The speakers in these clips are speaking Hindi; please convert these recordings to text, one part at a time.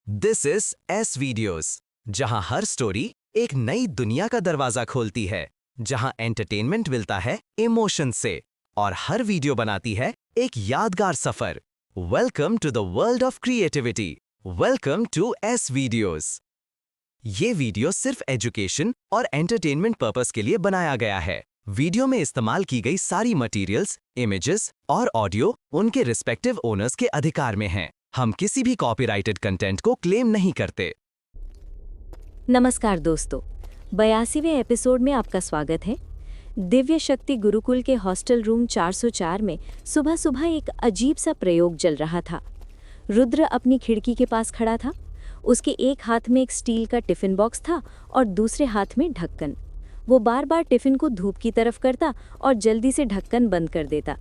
दिस इज एस वीडियोस, जहां हर स्टोरी एक नई दुनिया का दरवाजा खोलती है, जहां एंटरटेनमेंट मिलता है इमोशन से और हर वीडियो बनाती है एक यादगार सफर। Welcome to the world of creativity. Welcome to S videos. ये वीडियो सिर्फ एजुकेशन और एंटरटेनमेंट पर्पस के लिए बनाया गया है। वीडियो में इस्तेमाल की गई सारी मटेरियल्स, इमेजेस और ऑडियो उनके रिस्पेक्टिव ओनर्स के अधिकार में हैं। हम किसी भी कॉपीराइटेड कंटेंट को क्लेम नहीं करते। नमस्कार दोस्तों, 82वें एपिसोड में आपका स्वागत है। दिव्य शक्ति गुरुकुल के हॉस्टल रूम 404 में सुबह सुबह एक अजीब सा प्रयोग चल रहा था। रुद्र अपनी खिड़की के पास खड़ा था। उसके एक हाथ में एक स्टील का टिफिन बॉक्स था और दूसरे हाथ में ढक्कन। वो बार बार टिफिन को धूप की तरफ करता और जल्दी से ढक्कन बंद कर देता।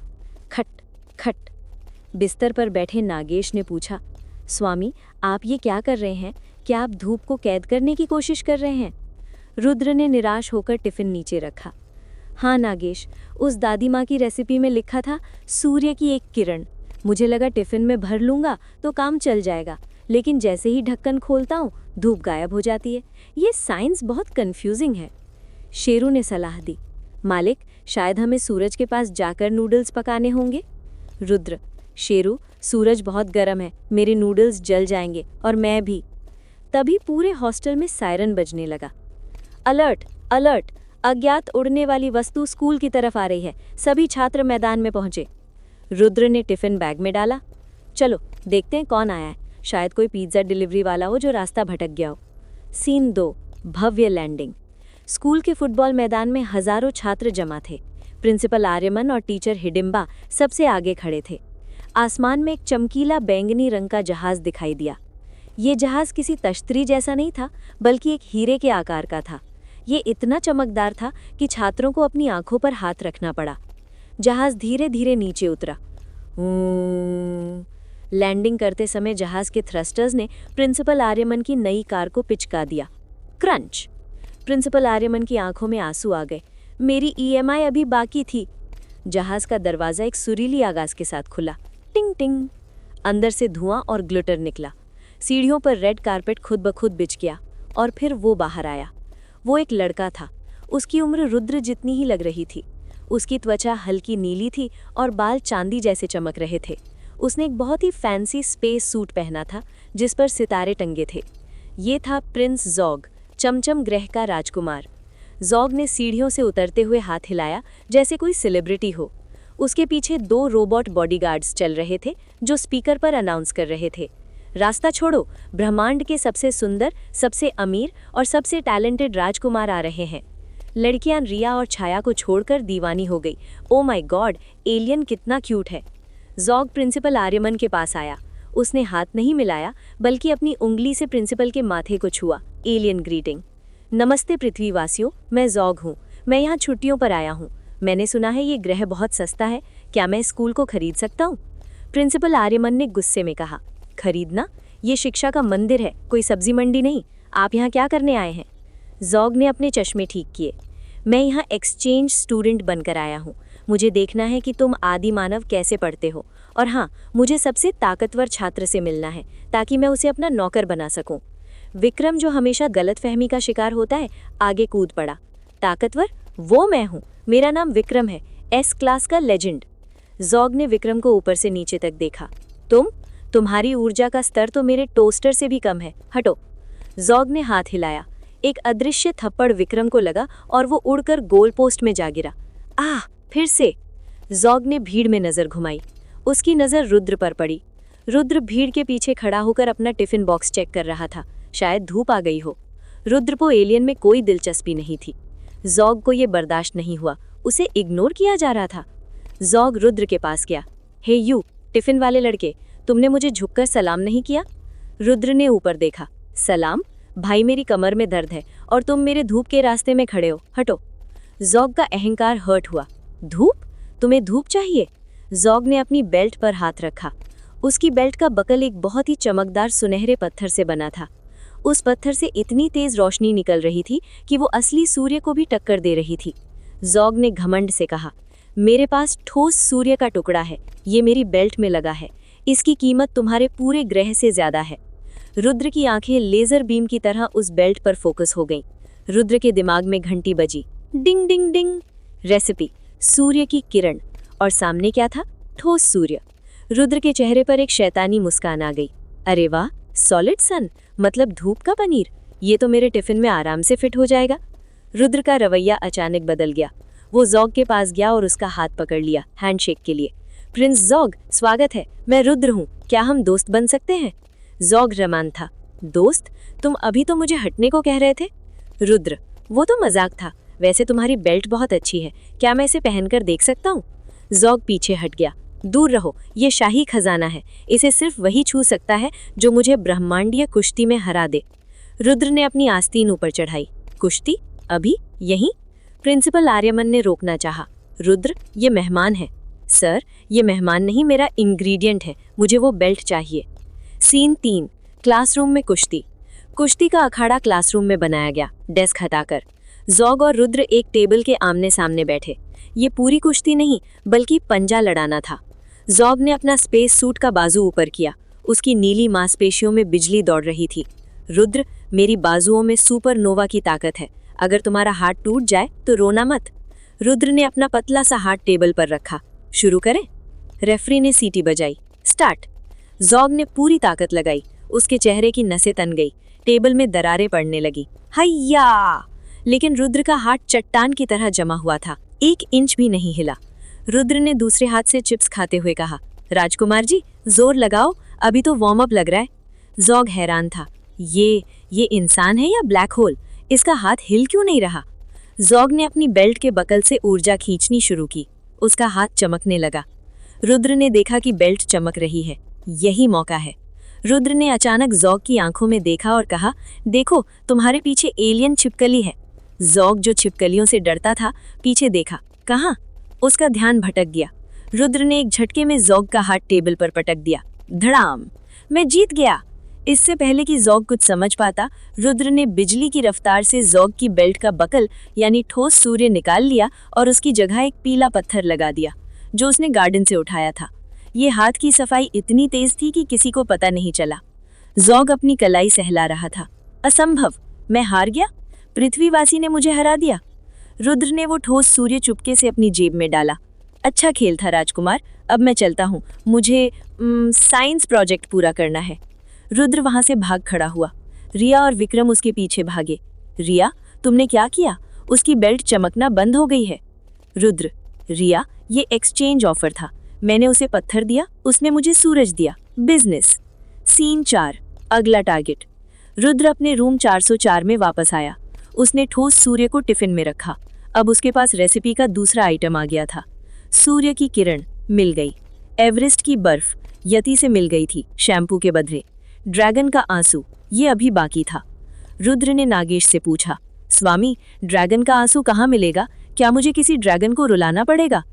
खट खट। बिस्तर पर बैठे नागेश ने पूछा, स्वामी, आप ये क्या कर रहे हैं? क्या आप धूप को कैद करने की कोशिश कर रहे हैं? रुद्र ने निराश होकर टिफिन नीचे रखा। हाँ नागेश, उस दादी माँ की रेसिपी में लिखा था सूर्य की एक किरण। मुझे लगा टिफिन में भर लूँगा तो काम चल जाएगा, लेकिन जैसे ही ढक्कन खोलता हूँ धूप गायब हो जाती है। ये साइंस बहुत कंफ्यूजिंग है। शेरू ने सलाह दी, मालिक, शायद हमें सूरज के पास जाकर नूडल्स पकाने होंगे। रुद्र, शेरू, सूरज बहुत गर्म है, मेरे नूडल्स जल जाएंगे और मैं भी। तभी पूरे हॉस्टल में सायरन बजने लगा। अलर्ट अलर्ट, अज्ञात उड़ने वाली वस्तु स्कूल की तरफ आ रही है, सभी छात्र मैदान में पहुंचे। रुद्र ने टिफिन बैग में डाला। चलो देखते हैं कौन आया है, शायद कोई पिज्जा डिलीवरी वाला हो जो रास्ता भटक गया हो। सीन 2, भव्य लैंडिंग। स्कूल के फुटबॉल मैदान में हजारों छात्र जमा थे। प्रिंसिपल आर्यमन और टीचर हिडिंबा सबसे आगे खड़े थे। आसमान में एक चमकीला बैंगनी रंग का जहाज दिखाई दिया। ये जहाज किसी तश्तरी जैसा नहीं था, बल्कि एक हीरे के आकार का था। ये इतना चमकदार था कि छात्रों को अपनी आंखों पर हाथ रखना पड़ा। जहाज धीरे धीरे नीचे उतरा। लैंडिंग करते समय जहाज के थ्रस्टर्स ने प्रिंसिपल आर्यमन की नई कार को पिचका दिया। क्रंच। प्रिंसिपल आर्यमन की आंखों में आंसू आ गए। मेरी EMI अभी बाकी थी। जहाज का दरवाजा एक सुरीली आवाज के साथ खुला। टिंग टिंग। अंदर से धुआं और ग्लिटर निकला। सीढ़ियों पर रेड कारपेट खुद ब खुद बिछ गया और फिर वो बाहर आया। वो एक लड़का था। उसकी उम्र रुद्र जितनी ही लग रही थी। उसकी त्वचा हल्की नीली थी और बाल चांदी जैसे चमक रहे थे। उसने एक बहुत ही फैंसी स्पेस सूट पहना था जिस पर सितारे टंगे थे। ये था प्रिंस ज़ॉग, चमचम ग्रह का राजकुमार। ज़ॉग ने सीढ़ियों से उतरते हुए हाथ हिलाया जैसे कोई सेलिब्रिटी हो। उसके पीछे 2 रोबोट बॉडीगार्ड्स चल रहे थे जो स्पीकर पर अनाउंस कर रहे थे, रास्ता छोड़ो, ब्रह्मांड के सबसे सुंदर, सबसे अमीर और सबसे टैलेंटेड राजकुमार आ रहे हैं। लड़कियां रिया और छाया को छोड़कर दीवानी हो गई। ओ माय गॉड, एलियन कितना क्यूट है। ज़ॉग प्रिंसिपल आर्यमन के पास आया। उसने हाथ नहीं मिलाया, बल्कि अपनी उंगली से प्रिंसिपल के माथे को छुआ। Alien greeting. नमस्ते पृथ्वीवासियों, मैं ज़ॉग हूँ। मैं यहाँ छुट्टियों पर आया हूँ। मैंने सुना है ये ग्रह बहुत सस्ता है, क्या मैं स्कूल को खरीद सकता हूँ? प्रिंसिपल आर्यमन ने गुस्से में कहा, खरीदना? ये शिक्षा का मंदिर है, कोई सब्जी मंडी नहीं। आप यहाँ क्या करने आए हैं? ज़ॉग ने अपने चश्मे ठीक किए। मैं यहाँ एक्सचेंज स्टूडेंट बनकर आया हूँ। मुझे देखना है कि तुम आदि मानव कैसे पढ़ते हो, और हाँ, मुझे सबसे ताकतवर छात्र से मिलना है ताकि मैं उसे अपना नौकर बना सकूँ। विक्रम, जो हमेशा गलतफहमी का शिकार होता है, आगे कूद पड़ा। ताकतवर? वो मैं हूँ। मेरा नाम विक्रम है, S क्लास का लेजेंड। ज़ॉग ने विक्रम को ऊपर से नीचे तक देखा। तुम्हारी ऊर्जा का स्तर तो मेरे टोस्टर से भी कम है, हटो। ज़ॉग ने हाथ हिलाया। एक अदृश्य थप्पड़ विक्रम को लगा और वो उड़कर गोल पोस्ट में जा गिरा। आह, फिर से। ज़ॉग ने भीड़ में नज़र घुमाई। उसकी नज़र रुद्र पर पड़ी। रुद्र भीड़ के पीछे खड़ा होकर अपना टिफिन बॉक्स चेक कर रहा था। शायद धूप आ गई हो। रुद्र को एलियन में कोई दिलचस्पी नहीं थी। ज़ॉग को ये बर्दाश्त नहीं हुआ, उसे इग्नोर किया जा रहा था। ज़ॉग रुद्र के पास गया। हे यू, टिफिन वाले लड़के, तुमने मुझे झुककर सलाम नहीं किया? रुद्र ने ऊपर देखा। सलाम? भाई, मेरी कमर में दर्द है और तुम मेरे धूप के रास्ते में खड़े हो, हटो। ज़ॉग का अहंकार हर्ट हुआ। धूप? तुम्हें धूप चाहिए? ज़ॉग ने अपनी बेल्ट पर हाथ रखा। उसकी बेल्ट का बकल एक बहुत ही चमकदार सुनहरे पत्थर से बना था। उस पत्थर से इतनी तेज रोशनी निकल रही थी कि वो असली सूर्य को भी टक्कर दे रही थी। ज़ॉग ने घमंड से कहा, मेरे पास ठोस सूर्य का टुकड़ा है, ये मेरी बेल्ट में लगा है। इसकी कीमत तुम्हारे पूरे ग्रह से ज्यादा है। रुद्र की आंखें लेजर बीम की तरह उस बेल्ट पर फोकस हो गईं। रुद्र के दिमाग में घंटी बजी, डिंग डिंग डिंग। रेसिपी, सूर्य की किरण, और सामने क्या था? ठोस सूर्य। रुद्र के चेहरे पर एक शैतानी मुस्कान आ गई। अरे वाह, सॉलिड सन, मतलब धूप का पनीर। ये तो मेरे टिफिन में आराम से फिट हो जाएगा। रुद्र का रवैया अचानक बदल गया। वो जॉग के पास गया और उसका हाथ पकड़ लिया हैंडशेक के लिए। प्रिंस जॉग, स्वागत है, मैं रुद्र हूँ, क्या हम दोस्त बन सकते हैं? जॉग रमान था। दोस्त? तुम अभी तो मुझे हटने को कह रहे थे। रुद्र, वो तो मजाक था, वैसे तुम्हारी बेल्ट बहुत अच्छी है, क्या मैं इसे पहनकर देख सकता हूँ? जॉग पीछे हट गया। दूर रहो, ये शाही खजाना है, इसे सिर्फ वही छू सकता है जो मुझे ब्रह्मांडीय कुश्ती में हरा दे। रुद्र ने अपनी आस्तीन ऊपर चढ़ाई। कुश्ती? अभी? यहीं? प्रिंसिपल आर्यमन ने रोकना चाहा। रुद्र, ये मेहमान है। सर, ये मेहमान नहीं, मेरा इंग्रेडिएंट है, मुझे वो बेल्ट चाहिए। सीन 3, क्लासरूम में कुश्ती। कुश्ती का अखाड़ा क्लासरूम में बनाया गया, डेस्क हटाकर। जॉग और रुद्र एक टेबल के आमने सामने बैठे। ये पूरी कुश्ती नहीं, बल्कि पंजा लड़ाना था। जॉग ने अपना स्पेस सूट का बाजू ऊपर किया, उसकी नीली मांसपेशियों में बिजली दौड़ रही थी। रुद्र, मेरी बाजुओं में सुपरनोवा की ताकत है, अगर तुम्हारा हाथ टूट जाए तो रोना मत। रुद्र ने अपना पतला सा हाथ टेबल पर रखा। शुरू करें? रेफरी ने सीटी बजाई। स्टार्ट। जॉग ने पूरी ताकत लगाई, उसके चेहरे की नसें तन गई, टेबल में दरारें पड़ने लगी। हैया! लेकिन रुद्र का हाथ चट्टान की तरह जमा हुआ था, 1 इंच भी नहीं हिला। रुद्र ने दूसरे हाथ से चिप्स खाते हुए कहा, राजकुमार जी, जोर लगाओ, अभी तो वार्म अप लग रहा है। जॉग हैरान था, ये इंसान है या ब्लैक होल? इसका हाथ हिल क्यों नहीं रहा? जॉग ने अपनी बेल्ट के बकल से ऊर्जा खींचनी शुरू की, उसका हाथ चमकने लगा। रुद्र ने देखा कि बेल्ट चमक रही है, यही मौका है। रुद्र ने अचानक जॉग की आंखों में देखा और कहा, देखो, तुम्हारे पीछे एलियन छिपकली है। जॉग, जो छिपकलियों से डरता था, पीछे देखा। कहाँ? उसका ध्यान भटक गया। रुद्र ने एक झटके में जॉग का हाथ टेबल पर पटक दिया। धड़ाम! मैं जीत गया। इससे पहले कि जॉग कुछ समझ पाता, रुद्र ने बिजली की रफ्तार से जॉग की बेल्ट का बकल यानी ठोस सूर्य निकाल लिया और उसकी जगह एक पीला पत्थर लगा दिया, जो उसने गार्डन से उठाया था। ये हाथ की सफाई इतनी तेज थी कि किसी को पता नहीं चला। जॉग अपनी कलाई सहला रहा था। असंभव, मैं हार गया, पृथ्वीवासी ने मुझे हरा दिया। रुद्र ने वो ठोस सूर्य चुपके से अपनी जेब में डाला। अच्छा खेल था राजकुमार, अब मैं चलता हूँ, मुझे साइंस प्रोजेक्ट पूरा करना है। रुद्र वहां से भाग खड़ा हुआ। रिया और विक्रम उसके पीछे भागे। रिया, तुमने क्या किया? उसकी बेल्ट चमकना बंद हो गई है। रुद्र, रिया, ये एक्सचेंज ऑफर था, मैंने उसे पत्थर दिया, उसने मुझे सूरज दिया। बिजनेस। सीन 4, अगला टारगेट। रुद्र अपने रूम 404 में वापस आया। उसने ठोस सूर्य को टिफिन में रखा। अब उसके पास रेसिपी का दूसरा आइटम आ गया था। सूर्य की किरण मिल गई। एवरेस्ट की बर्फ यति से मिल गई थी, शैम्पू के बदले। ड्रैगन का आंसू, ये अभी बाकी था। रुद्र ने नागेश से पूछा, स्वामी, ड्रैगन का आंसू कहाँ मिलेगा? क्या मुझे किसी ड्रैगन को रुलाना पड़ेगा?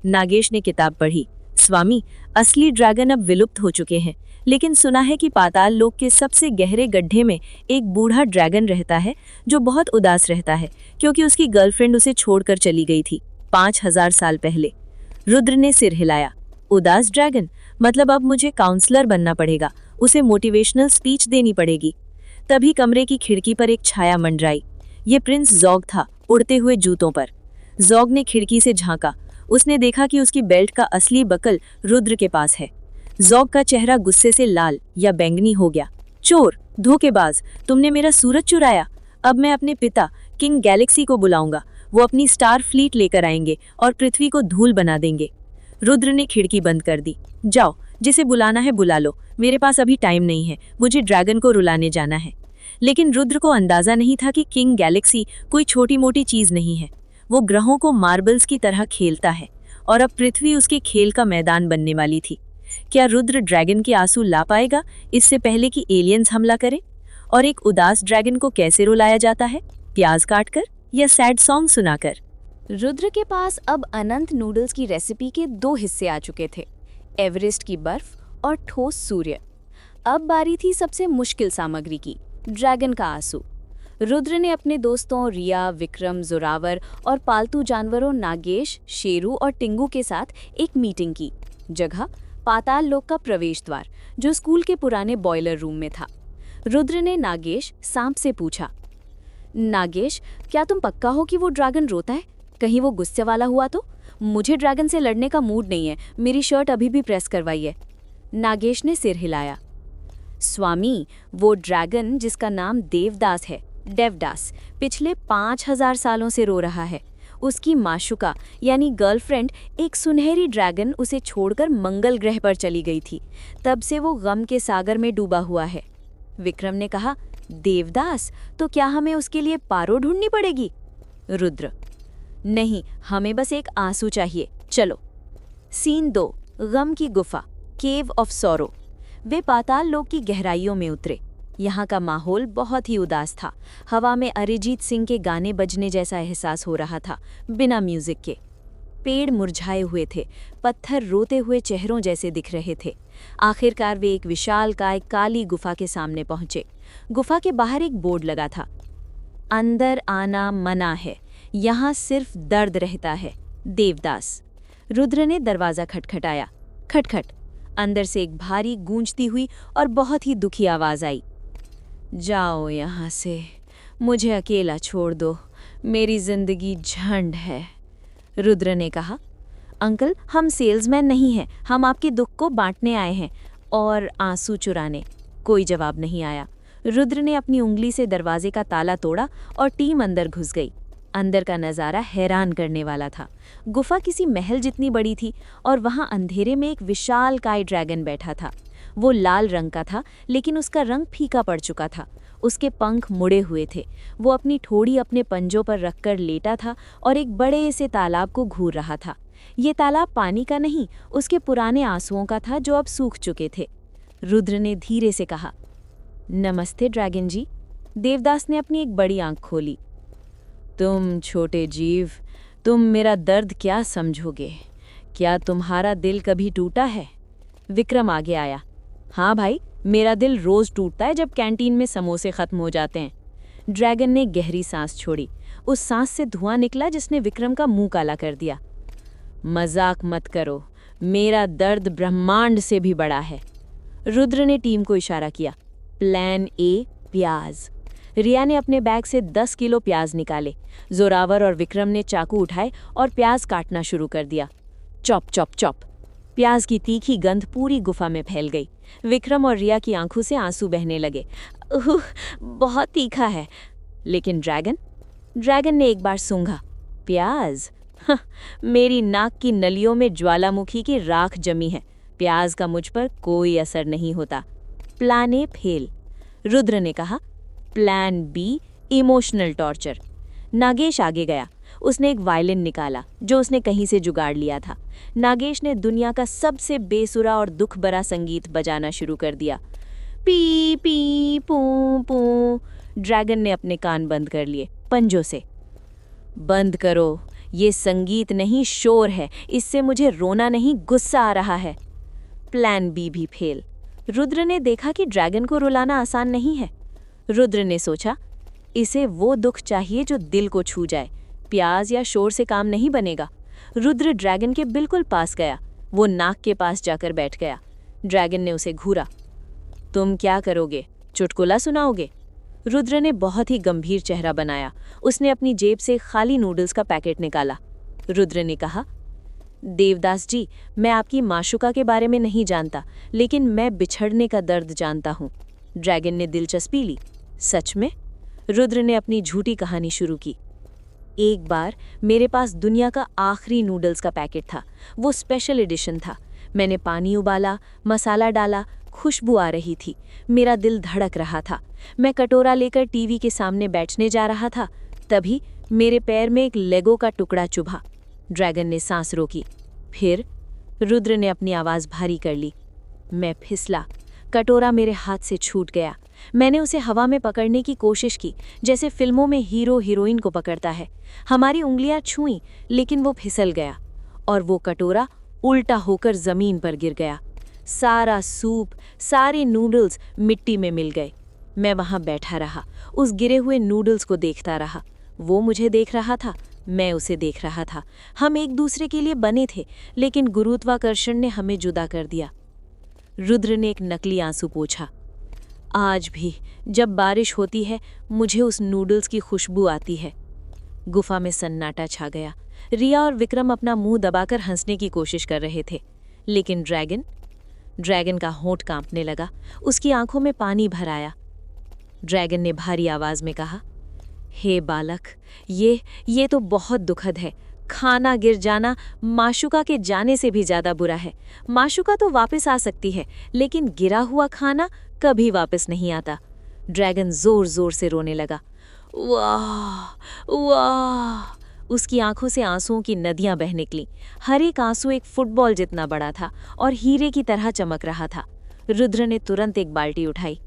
नागेश ने किताब पढ़ी। स्वामी, असली ड्रैगन अब विलुप्त हो चुके हैं, लेकिन सुना है कि पाताल लोक के सबसे गहरे गड्ढे में एक बूढ़ा ड्रैगन रहता है, जो बहुत उदास रहता है, क्योंकि उसकी गर्लफ्रेंड उसे छोड़कर चली गई थी 5000 साल पहले। रुद्र ने सिर हिलाया। उदास ड्रैगन? मतलब अब मुझे काउंसलर बनना पड़ेगा, उसे मोटिवेशनल स्पीच देनी पड़ेगी। तभी कमरे की खिड़की पर एक छाया मंडराई। ये प्रिंस जॉग था, उड़ते हुए जूतों पर। जॉग ने खिड़की से झांका। उसने देखा कि उसकी बेल्ट का असली बकल रुद्र के पास है। जॉग का चेहरा गुस्से से लाल या बैंगनी हो गया। चोर, धोखेबाज, तुमने मेरा सूरज चुराया। अब मैं अपने पिता किंग गैलेक्सी को बुलाऊंगा, वो अपनी स्टार फ्लीट लेकर आएंगे और पृथ्वी को धूल बना देंगे। रुद्र ने खिड़की बंद कर दी। जाओ, जिसे बुलाना है बुला लो, मेरे पास अभी टाइम नहीं है, मुझे ड्रैगन को रुलाने जाना है। लेकिन रुद्र को अंदाजा नहीं था कि किंग गैलेक्सी कोई छोटी मोटी चीज नहीं है। वो ग्रहों को मार्बल्स की तरह खेलता है और अब पृथ्वी उसके खेल का मैदान बनने वाली थी। क्या रुद्र ड्रैगन के आंसू ला पाएगा इससे पहले कि एलियंस हमला करें? और एक उदास ड्रैगन को कैसे रुलाया जाता है? प्याज काटकर या सैड सॉन्ग सुनाकर? रुद्र के पास अब अनंत नूडल्स की रेसिपी के 2 हिस्से आ चुके थे, एवरेस्ट की बर्फ और ठोस सूर्य। अब बारी थी सबसे मुश्किल सामग्री की, ड्रैगन का आंसू। रुद्र ने अपने दोस्तों रिया, विक्रम, जोरावर और पालतू जानवरों नागेश, शेरू और टिंगू के साथ एक मीटिंग की। जगह पाताल लोक का प्रवेश द्वार, जो स्कूल के पुराने बॉयलर रूम में था। रुद्र ने नागेश सांप से पूछा, नागेश, क्या तुम पक्का हो कि वो ड्रैगन रोता है? कहीं वो गुस्से वाला हुआ तो? मुझे ड्रैगन से लड़ने का मूड नहीं है, मेरी शर्ट अभी भी प्रेस करवाइए। नागेश ने सिर हिलाया। स्वामी, वो ड्रैगन जिसका नाम देवदास है, देवदास, पिछले 5000 सालों से रो रहा है। उसकी माशुका यानी गर्लफ्रेंड एक सुनहरी ड्रैगन उसे छोड़कर मंगल ग्रह पर चली गई थी। तब से वो गम के सागर में डूबा हुआ है। विक्रम ने कहा, देवदास, तो क्या हमें उसके लिए पारो ढूंढनी पड़ेगी? रुद्र, नहीं, हमें बस एक आंसू चाहिए, चलो। सीन 2, गम की गुफा, केव ऑफ सॉरो। वे पाताल लोक की गहराइयों में उतरे। यहाँ का माहौल बहुत ही उदास था। हवा में अरिजीत सिंह के गाने बजने जैसा एहसास हो रहा था, बिना म्यूजिक के। पेड़ मुरझाए हुए थे, पत्थर रोते हुए चेहरों जैसे दिख रहे थे। आखिरकार वे एक विशालकाय काली गुफा के सामने पहुंचे। गुफा के बाहर एक बोर्ड लगा था, अंदर आना मना है, यहाँ सिर्फ दर्द रहता है, देवदास। रुद्र ने दरवाज़ा खटखटाया। खटखट। अंदर से एक भारी गूंजती हुई और बहुत ही दुखी आवाज़ आई, जाओ यहाँ से, मुझे अकेला छोड़ दो, मेरी जिंदगी झंड है। रुद्र ने कहा, अंकल, हम सेल्समैन नहीं हैं, हम आपके दुख को बांटने आए हैं और आंसू चुराने। कोई जवाब नहीं आया। रुद्र ने अपनी उंगली से दरवाजे का ताला तोड़ा और टीम अंदर घुस गई। अंदर का नज़ारा हैरान करने वाला था। गुफा किसी महल जितनी बड़ी थी और वहाँ अंधेरे में एक विशालकाय ड्रैगन बैठा था। वो लाल रंग का था, लेकिन उसका रंग फीका पड़ चुका था। उसके पंख मुड़े हुए थे। वो अपनी ठोड़ी अपने पंजों पर रखकर लेटा था और एक बड़े से तालाब को घूर रहा था। ये तालाब पानी का नहीं, उसके पुराने आंसुओं का था जो अब सूख चुके थे। रुद्र ने धीरे से कहा, नमस्ते ड्रैगन जी। देवदास ने अपनी एक बड़ी आंख खोली। तुम छोटे जीव, तुम मेरा दर्द क्या समझोगे? क्या तुम्हारा दिल कभी टूटा है? विक्रम आगे आया। हाँ भाई, मेरा दिल रोज टूटता है जब कैंटीन में समोसे खत्म हो जाते हैं। ड्रैगन ने गहरी सांस छोड़ी। उस सांस से धुआं निकला जिसने विक्रम का मुंह काला कर दिया। मजाक मत करो, मेरा दर्द ब्रह्मांड से भी बड़ा है। रुद्र ने टीम को इशारा किया। प्लान ए, प्याज। रिया ने अपने बैग से 10 किलो प्याज निकाले। जोरावर और विक्रम ने चाकू उठाए और प्याज काटना शुरू कर दिया। Chop chop chop. प्याज की तीखी गंध पूरी गुफा में फैल गई। विक्रम और रिया की आंखों से आंसू बहने लगे। बहुत तीखा है। लेकिन ड्रैगन ने एक बार सूंघा। प्याज? मेरी नाक की नलियों में ज्वालामुखी की राख जमी है। प्याज का मुझ पर कोई असर नहीं होता। Plan A fail. रुद्र ने कहा। Plan B, emotional torture. Nagesh आगे गया। उसने एक वायलिन निकाला जो उसने कहीं से जुगाड़ लिया था। नागेश ने दुनिया का सबसे बेसुरा और दुख भरा संगीत बजाना शुरू कर दिया। पी पी पू पू। ड्रैगन ने अपने कान बंद कर लिए पंजों से। बंद करो, ये संगीत नहीं, शोर है। इससे मुझे रोना नहीं, गुस्सा आ रहा है। प्लान बी भी फेल। रुद्र ने देखा कि ड्रैगन को रुलाना आसान नहीं है। रुद्र ने सोचा, इसे वो दुख चाहिए जो दिल को छू जाए। प्याज या शोर से काम नहीं बनेगा। रुद्र ड्रैगन के बिल्कुल पास गया। वो नाक के पास जाकर बैठ गया। ड्रैगन ने उसे घूरा। तुम क्या करोगे? चुटकुला सुनाओगे? रुद्र ने बहुत ही गंभीर चेहरा बनाया। उसने अपनी जेब से खाली नूडल्स का पैकेट निकाला। रुद्र ने कहा, देवदास जी, मैं आपकी माशुका के बारे में नहीं जानता, लेकिन मैं बिछड़ने का दर्द जानता हूँ। ड्रैगन ने दिलचस्पी ली। सच में? रुद्र ने अपनी झूठी कहानी शुरू की। एक बार मेरे पास दुनिया का आखिरी नूडल्स का पैकेट था। वो स्पेशल एडिशन था। मैंने पानी उबाला, मसाला डाला, खुशबू आ रही थी। मेरा दिल धड़क रहा था। मैं कटोरा लेकर टीवी के सामने बैठने जा रहा था। तभी मेरे पैर में एक लेगो का टुकड़ा चुभा। ड्रैगन ने सांस रोकी। फिर? रुद्र ने अपनी आवाज़ भारी कर ली। मैं फिसला। कटोरा मेरे हाथ से छूट गया। मैंने उसे हवा में पकड़ने की कोशिश की, जैसे फिल्मों में हीरो हीरोइन को पकड़ता है। हमारी उंगलियां छुईं, लेकिन वो फिसल गया और वो कटोरा उल्टा होकर जमीन पर गिर गया। सारा सूप, सारे नूडल्स मिट्टी में मिल गए। मैं वहां बैठा रहा, उस गिरे हुए नूडल्स को देखता रहा। वो मुझे देख रहा था, मैं उसे देख रहा था। हम एक दूसरे के लिए बने थे, लेकिन गुरुत्वाकर्षण ने हमें जुदा कर दिया। रुद्र ने एक नकली आंसू पोंछा। आज भी जब बारिश होती है मुझे उस नूडल्स की खुशबू आती है। गुफा में सन्नाटा छा गया। रिया और विक्रम अपना मुंह दबाकर हंसने की कोशिश कर रहे थे, लेकिन ड्रैगन का होंठ कांपने लगा। उसकी आंखों में पानी भर आया। ड्रैगन ने भारी आवाज में कहा, हे बालक, ये तो बहुत दुखद है। खाना गिर जाना माशुका के जाने से भी ज्यादा बुरा है। माशुका तो वापस आ सकती है, लेकिन गिरा हुआ खाना कभी वापस नहीं आता। ड्रैगन जोर जोर से रोने लगा। वाह वाह! उसकी आंखों से आंसुओं की नदियां बह निकलीं। हर एक आंसू एक फुटबॉल जितना बड़ा था और हीरे की तरह चमक रहा था। रुद्र ने तुरंत एक बाल्टी उठाई।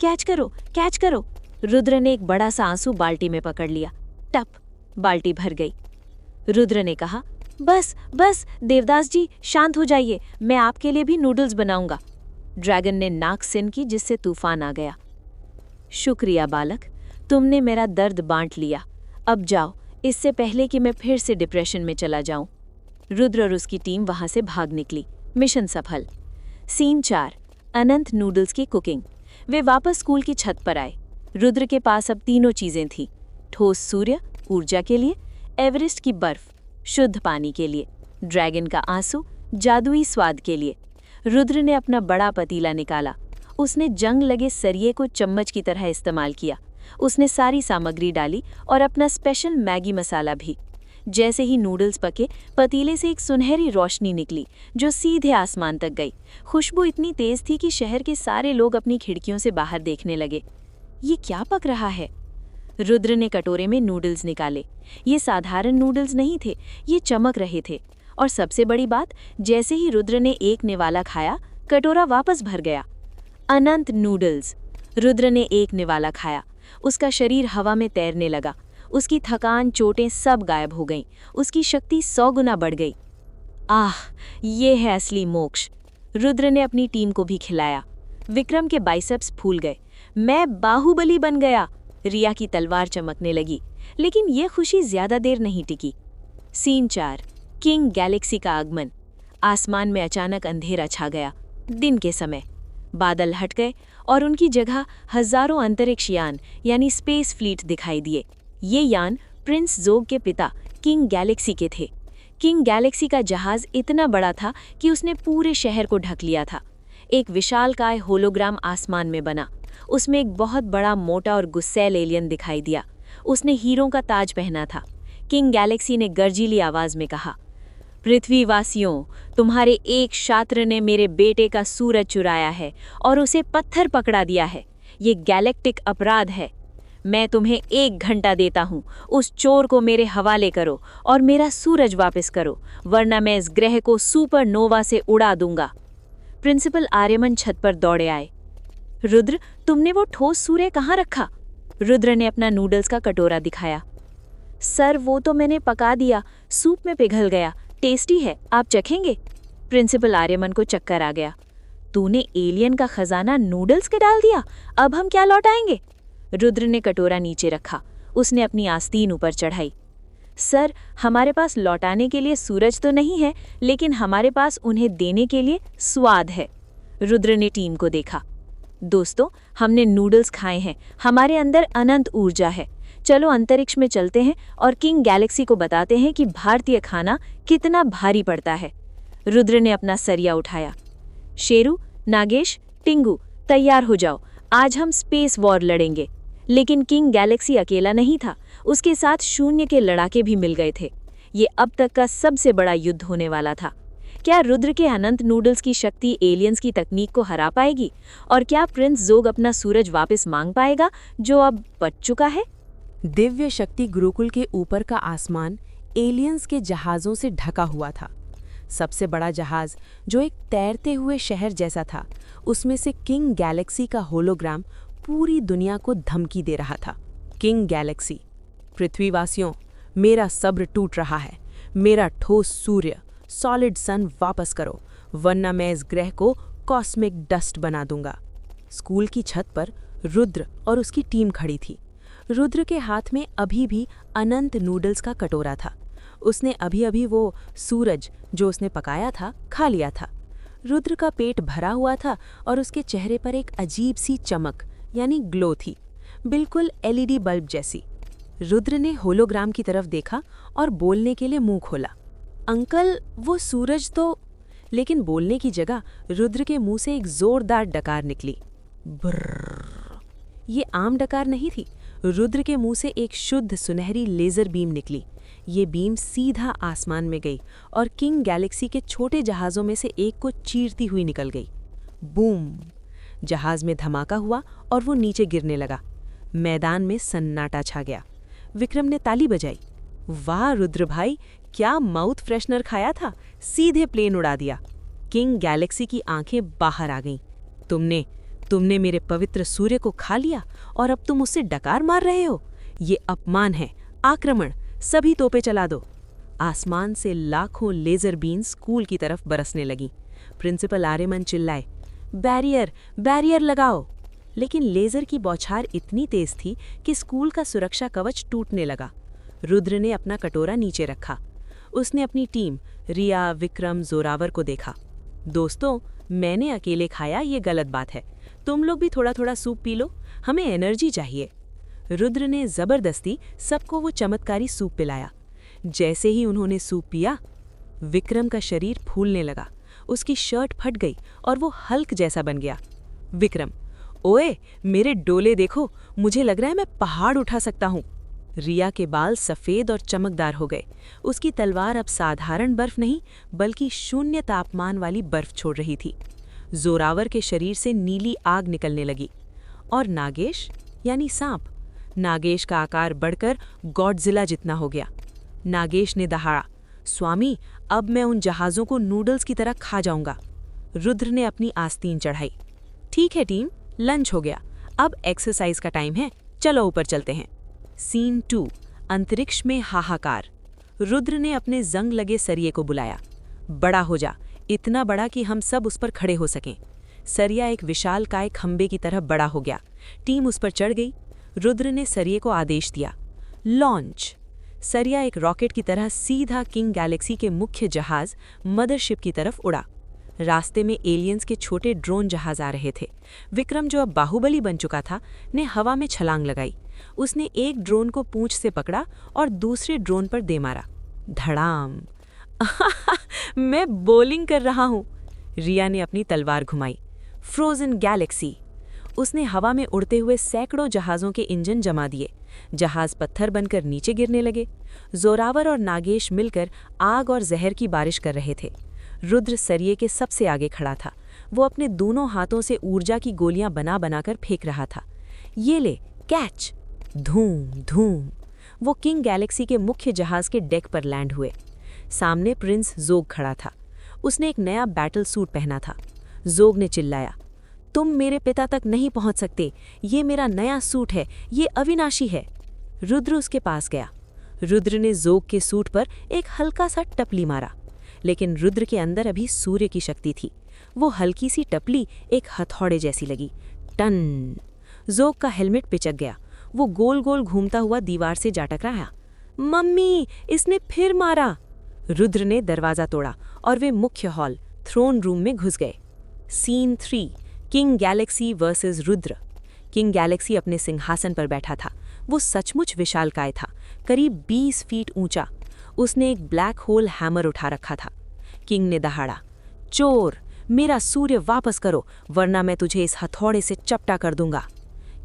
कैच करो, कैच करो! रुद्र ने एक बड़ा सा आंसू बाल्टी में पकड़ लिया। टप! बाल्टी भर गई। रुद्र ने कहा, बस बस देवदास जी, शांत हो जाइए, मैं आपके लिए भी नूडल्स बनाऊंगा। ड्रैगन ने नाक सिन की, जिससे तूफान आ गया। शुक्रिया बालक, तुमने मेरा दर्द बांट लिया। अब जाओ, इससे पहले कि मैं फिर से डिप्रेशन में चला जाऊं। रुद्र और उसकी टीम वहां से भाग निकली। मिशन सफल। सीन 4, अनंत नूडल्स की कुकिंग। वे वापस स्कूल की छत पर आए। रुद्र के पास अब तीनों चीजें थीं: ठोस सूर्य ऊर्जा के लिए, एवरेस्ट की बर्फ शुद्ध पानी के लिए, ड्रैगन का आंसू जादुई स्वाद के लिए। रुद्र ने अपना बड़ा पतीला निकाला। उसने जंग लगे सरिये को चम्मच की तरह इस्तेमाल किया। उसने सारी सामग्री डाली और अपना स्पेशल मैगी मसाला भी। जैसे ही नूडल्स पके, पतीले से एक सुनहरी रोशनी निकली जो सीधे आसमान तक गई। खुशबू इतनी तेज थी कि शहर के सारे लोग अपनी खिड़कियों से बाहर देखने लगे। ये क्या पक रहा है? रुद्र ने कटोरे में नूडल्स निकाले। ये साधारण नूडल्स नहीं थे, ये चमक रहे थे। और सबसे बड़ी बात, जैसे ही रुद्र ने एक निवाला खाया, कटोरा वापस भर गया। अनंत नूडल्स। रुद्र ने एक निवाला खाया। उसका शरीर हवा में तैरने लगा। उसकी थकान, चोटें सब गायब हो गईं। उसकी शक्ति 100 गुना बढ़ गई। आह, ये है असली मोक्ष। रुद्र ने अपनी टीम को भी खिलाया। विक्रम के बाइसेप्स फूल गए। मैं बाहुबली बन गया। रिया की तलवार चमकने लगी। लेकिन यह खुशी ज्यादा देर नहीं टिकी। सीन 4, किंग गैलेक्सी का आगमन। आसमान में अचानक अंधेरा छा गया। दिन के समय बादल हट गए और उनकी जगह हजारों अंतरिक्ष यान यानी स्पेस फ्लीट दिखाई दिए। ये यान प्रिंस जोग के पिता किंग गैलेक्सी के थे। किंग गैलेक्सी का जहाज इतना बड़ा था कि उसने पूरे शहर को ढक लिया था। एक विशालकाय होलोग्राम आसमान में बना। उसमें एक बहुत बड़ा, मोटा और गुस्सैल एलियन दिखाई दिया। उसने हीरों का ताज पहना था। किंग गैलेक्सी ने गर्जीली आवाज में कहा, पृथ्वीवासियों, तुम्हारे एक छात्र ने मेरे बेटे का सूरज चुराया है और उसे पत्थर पकड़ा दिया है। ये गैलेक्टिक अपराध है। मैं तुम्हें 1 घंटा देता हूँ। उस चोर को मेरे हवाले करो और मेरा सूरज वापस करो, वरना मैं इस ग्रह को सुपरनोवा से उड़ा दूंगा। प्रिंसिपल आर्यमन छत पर दौड़े आए। रुद्र, तुमने वो ठोस सूर्य कहाँ रखा? रुद्र ने अपना नूडल्स का कटोरा दिखाया। सर, वो तो मैंने पका दिया, सूप में पिघल गया। टेस्टी है, आप चखेंगे? प्रिंसिपल आर्यमन को चक्कर आ गया। तूने एलियन का खजाना नूडल्स के डाल दिया? अब हम क्या लौटाएंगे? रुद्र ने कटोरा नीचे रखा। उसने अपनी आस्तीन ऊपर चढ़ाई। सर, हमारे पास लौटाने के लिए सूरज तो नहीं है, लेकिन हमारे पास उन्हें देने के लिए स्वाद है। रुद्र ने टीम को देखा। दोस्तों, हमने नूडल्स खाए हैं, हमारे अंदर अनंत ऊर्जा है। चलो अंतरिक्ष में चलते हैं और किंग गैलेक्सी को बताते हैं कि भारतीय खाना कितना भारी पड़ता है। रुद्र ने अपना सरिया उठाया। शेरू, नागेश, टिंगू, तैयार हो जाओ, आज हम स्पेस वॉर लड़ेंगे। लेकिन किंग गैलेक्सी अकेला नहीं था, उसके साथ शून्य के लड़ाके भी मिल गए थे। ये अब तक का सबसे बड़ा युद्ध होने वाला था। क्या रुद्र के अनंत नूडल्स की शक्ति एलियंस की तकनीक को हरा पाएगी? और क्या प्रिंस जोग अपना सूरज वापस मांग पाएगा, जो अब बच चुका है? दिव्य शक्ति गुरुकुल के ऊपर का आसमान एलियंस के जहाज़ों से ढका हुआ था। सबसे बड़ा जहाज, जो एक तैरते हुए शहर जैसा था, उसमें से किंग गैलेक्सी का होलोग्राम पूरी दुनिया को धमकी दे रहा था। किंग गैलेक्सी, पृथ्वीवासियों, मेरा सब्र टूट रहा है। मेरा ठोस सूर्य, सॉलिड सन वापस करो, वरना मैं इस ग्रह को कॉस्मिक डस्ट बना दूंगा। स्कूल की छत पर रुद्र और उसकी टीम खड़ी थी। रुद्र के हाथ में अभी भी अनंत नूडल्स का कटोरा था। उसने अभी अभी वो सूरज जो उसने पकाया था खा लिया था। रुद्र का पेट भरा हुआ था और उसके चेहरे पर एक अजीब सी चमक यानी ग्लो थी, बिल्कुल एलईडी बल्ब जैसी। रुद्र ने होलोग्राम की तरफ देखा और बोलने के लिए मुंह खोला, अंकल वो सूरज तो। लेकिन बोलने की जगह रुद्र के मुंह से एक जोरदार डकार निकली, ब्रर। ये आम डकार नहीं थी, रुद्र के मुंह से एक शुद्ध सुनहरी लेजर बीम निकली। ये बीम सीधा आसमान में गई और किंग गैलेक्सी के छोटे जहाज़ों में से एक को चीरती हुई निकल गई। बूम! जहाज़ में धमाका हुआ और वो नीचे गिरने लगा। मैदान में सन्नाटा छा गया। विक्रम ने ताली बजाई। वाह रुद्र भाई, क्या माउथ फ्रेशनर खाया था, सीधे प्लेन उड़ा दिया। किंग गैलेक्सी की आंखें बाहर आ गईं। तुमने मेरे पवित्र सूर्य को खा लिया और अब तुम उससे डकार मार रहे हो। ये अपमान है, आक्रमण, सभी तोपे चला दो। आसमान से लाखों लेजर बीन्स स्कूल की तरफ बरसने लगी। प्रिंसिपल आर्यमन चिल्लाए, बैरियर, बैरियर लगाओ। लेकिन लेजर की बौछार इतनी तेज थी कि स्कूल का सुरक्षा कवच टूटने लगा। रुद्र ने अपना कटोरा नीचे रखा। उसने अपनी टीम रिया, विक्रम, जोरावर को देखा। दोस्तों, मैंने अकेले खाया ये गलत बात है। तुम लोग भी थोड़ा थोड़ा सूप पी लो, हमें एनर्जी चाहिए। रुद्र ने जबरदस्ती सबको वो चमत्कारी सूप पिलाया। जैसे ही उन्होंने सूप पिया, विक्रम का शरीर फूलने लगा। उसकी शर्ट फट गई और वो हल्क जैसा बन गया। विक्रम, ओए मेरे डोले देखो, मुझे लग रहा है मैं पहाड़ उठा सकता हूँ। रिया के बाल सफ़ेद और चमकदार हो गए। उसकी तलवार अब साधारण बर्फ नहीं बल्कि शून्य तापमान वाली बर्फ छोड़ रही थी। जोरावर के शरीर से नीली आग निकलने लगी। और नागेश यानी सांप, नागेश का आकार बढ़कर गॉडजिला जितना हो गया। नागेश ने दहाड़ा, स्वामी अब मैं उन जहाज़ों को नूडल्स की तरह खा जाऊंगा। रुद्र ने अपनी आस्तीन चढ़ाई। ठीक है टीम, लंच हो गया, अब एक्सरसाइज का टाइम है, चलो ऊपर चलते हैं। सीन 2, अंतरिक्ष में हाहाकार। रुद्र ने अपने जंग लगे सरिये को बुलाया। बड़ा हो जा, इतना बड़ा कि हम सब उस पर खड़े हो सकें। सरिया एक विशालकाय खंबे की तरह बड़ा हो गया। टीम उस पर चढ़ गई। रुद्र ने सरिये को आदेश दिया, लॉन्च। सरिया एक रॉकेट की तरह सीधा किंग गैलेक्सी के मुख्य जहाज मदरशिप की तरफ उड़ा। रास्ते में एलियंस के छोटे ड्रोन जहाज आ रहे थे। विक्रम, जो अब बाहुबली बन चुका था, ने हवा में छलांग लगाई। उसने एक ड्रोन को पूंछ से पकड़ा और दूसरे ड्रोन पर दे मारा। धड़ाम! मैं बॉलिंग कर रहा हूँ। रिया ने अपनी तलवार घुमाई। Frozen Galaxy! उसने हवा में उड़ते हुए सैकड़ों जहाज़ों के इंजन जमा दिए। जहाज़ पत्थर बनकर नीचे गिरने लगे। जोरावर और नागेश मिलकर आग और जहर की बारिश कर रहे थे। रुद्र सरिये के सबसे आगे खड़ा था। वो अपने दोनों हाथों से ऊर्जा की गोलियां बना बनाकर फेंक रहा था। ये ले, कैच! धूम धूम! वो किंग गैलेक्सी के मुख्य जहाज के डेक पर लैंड हुए। सामने प्रिंस जोग खड़ा था। उसने एक नया बैटल सूट पहना था। जोग ने चिल्लाया, तुम मेरे पिता तक नहीं पहुंच सकते, ये मेरा नया सूट है, ये अविनाशी है। रुद्र उसके पास गया। रुद्र ने जोग के सूट पर एक हल्का सा टपली मारा, लेकिन रुद्र के अंदर अभी सूर्य की शक्ति थी। वो हल्की सी टपली एक हथौड़े जैसी लगी। टन! जोग का हेलमेट पिचक गया। वो गोल गोल घूमता हुआ दीवार से जा टकराया। मम्मी, इसने फिर मारा! रुद्र ने दरवाजा तोड़ा और वे मुख्य हॉल थ्रोन रूम में घुस गए। Scene 3, king galaxy versus Rudra. King galaxy अपने सिंहासन पर बैठा था। वो सचमुच विशालकाय था, करीब 20 फीट ऊंचा। उसने एक ब्लैक होल हैमर उठा रखा था। किंग ने दहाड़ा, चोर, मेरा सूर्य वापस करो, वरना मैं तुझे इस हथौड़े से चपटा कर दूंगा।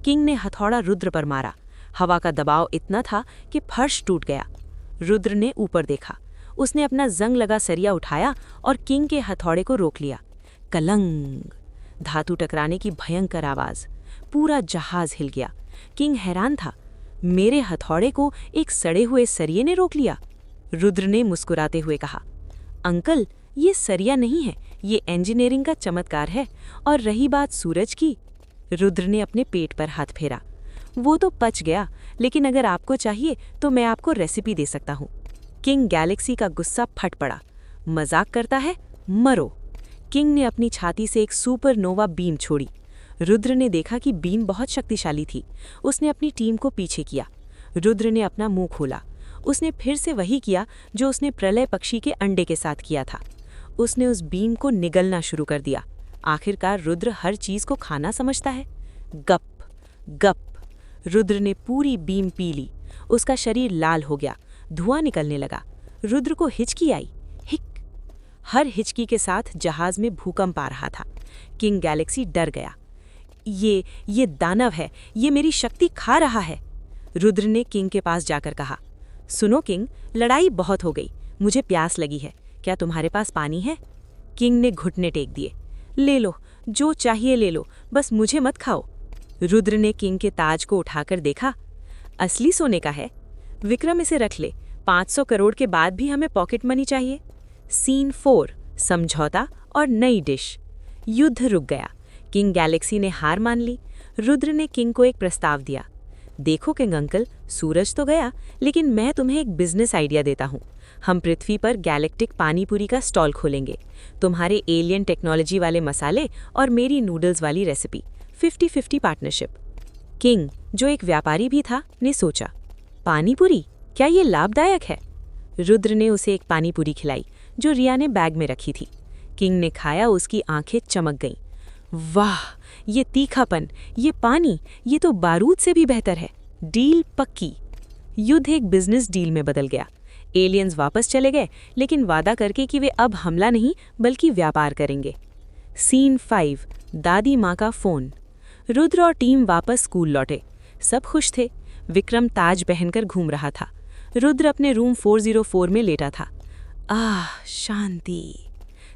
किंग ने हथौड़ा रुद्र पर मारा। हवा का दबाव इतना था कि फर्श टूट गया। रुद्र ने ऊपर देखा। उसने अपना जंग लगा सरिया उठाया और किंग के हथौड़े को रोक लिया। कलंग! धातु टकराने की भयंकर आवाज। पूरा जहाज हिल गया। किंग हैरान था, मेरे हथौड़े को एक सड़े हुए सरिये ने रोक लिया। रुद्र ने मुस्कुराते हुए कहा, अंकल, ये सरिया नहीं है, ये इंजीनियरिंग का चमत्कार है। और रही बात सूरज की, रुद्र ने अपने पेट पर हाथ फेरा, वो तो पच गया, लेकिन अगर आपको चाहिए तो मैं आपको रेसिपी दे सकता हूँ। किंग गैलेक्सी का गुस्सा फट पड़ा। मजाक करता है, मरो! किंग ने अपनी छाती से एक सुपरनोवा बीम छोड़ी। रुद्र ने देखा कि बीम बहुत शक्तिशाली थी। उसने अपनी टीम को पीछे किया। रुद्र ने अपना मुंह खोला। उसने फिर से वही किया जो उसने प्रलय पक्षी के अंडे के साथ किया था। उसने उस बीम को निगलना शुरू कर दिया। आखिरकार रुद्र हर चीज को खाना समझता है। गप गप। रुद्र ने पूरी बीम पी ली। उसका शरीर लाल हो गया, धुआं निकलने लगा। रुद्र को हिचकी आई। हिक। हर हिचकी के साथ जहाज में भूकंप आ रहा था। किंग गैलेक्सी डर गया। ये दानव है, ये मेरी शक्ति खा रहा है। रुद्र ने किंग के पास जाकर कहा, सुनो किंग, लड़ाई बहुत हो गई, मुझे प्यास लगी है, क्या तुम्हारे पास पानी है? किंग ने घुटने टेक दिए। ले लो, जो चाहिए ले लो, बस मुझे मत खाओ। रुद्र ने किंग के ताज को उठाकर देखा। असली सोने का है। विक्रम, इसे रख ले, 500 करोड़ के बाद भी हमें पॉकेट मनी चाहिए। सीन 4, समझौता और नई डिश। युद्ध रुक गया। किंग गैलेक्सी ने हार मान ली। रुद्र ने किंग को एक प्रस्ताव दिया। देखो किंग अंकल, सूरज तो गया, लेकिन मैं तुम्हें एक बिजनेस आइडिया देता हूँ। हम पृथ्वी पर गैलेक्टिक पानीपुरी का स्टॉल खोलेंगे। तुम्हारे एलियन टेक्नोलॉजी वाले मसाले और मेरी नूडल्स वाली रेसिपी, 50-50 पार्टनरशिप। किंग, जो एक व्यापारी भी था, ने सोचा, पानीपुरी, क्या ये लाभदायक है? रुद्र ने उसे एक पानीपुरी खिलाई जो रिया ने बैग में रखी थी। किंग ने खाया, उसकी आंखें चमक गईं। वाह, ये तीखापन, ये पानी, ये तो बारूद से भी बेहतर है। डील पक्की। युद्ध एक बिजनेस डील में बदल गया। एलियंस वापस चले गए, लेकिन वादा करके कि वे अब हमला नहीं बल्कि व्यापार करेंगे। सीन 5, दादी माँ का फोन। रुद्र और टीम वापस स्कूल लौटे। सब खुश थे। विक्रम ताज पहनकर घूम रहा था। रुद्र अपने रूम 404 में लेटा था। आह, शांति।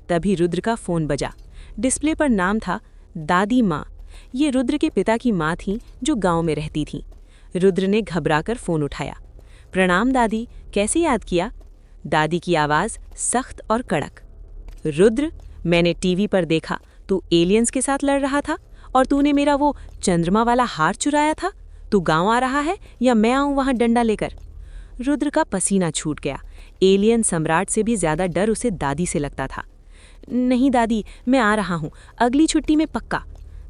तभी रुद्र का फोन बजा। डिस्प्ले पर नाम था दादी माँ। ये रुद्र के पिता की माँ थीं जो गांव में रहती थीं। रुद्र ने घबराकर फोन उठाया। प्रणाम दादी, कैसे याद किया? दादी की आवाज़ सख्त और कड़क। रुद्र, मैंने टीवी पर देखा तू एलियंस के साथ लड़ रहा था और तूने मेरा वो चंद्रमा वाला हार चुराया था। तू गांव आ रहा है या मैं आऊं वहां डंडा लेकर? रुद्र का पसीना छूट गया। एलियन सम्राट से भी ज्यादा डर उसे दादी से लगता था। नहीं दादी, मैं आ रहा हूं, अगली छुट्टी में पक्का।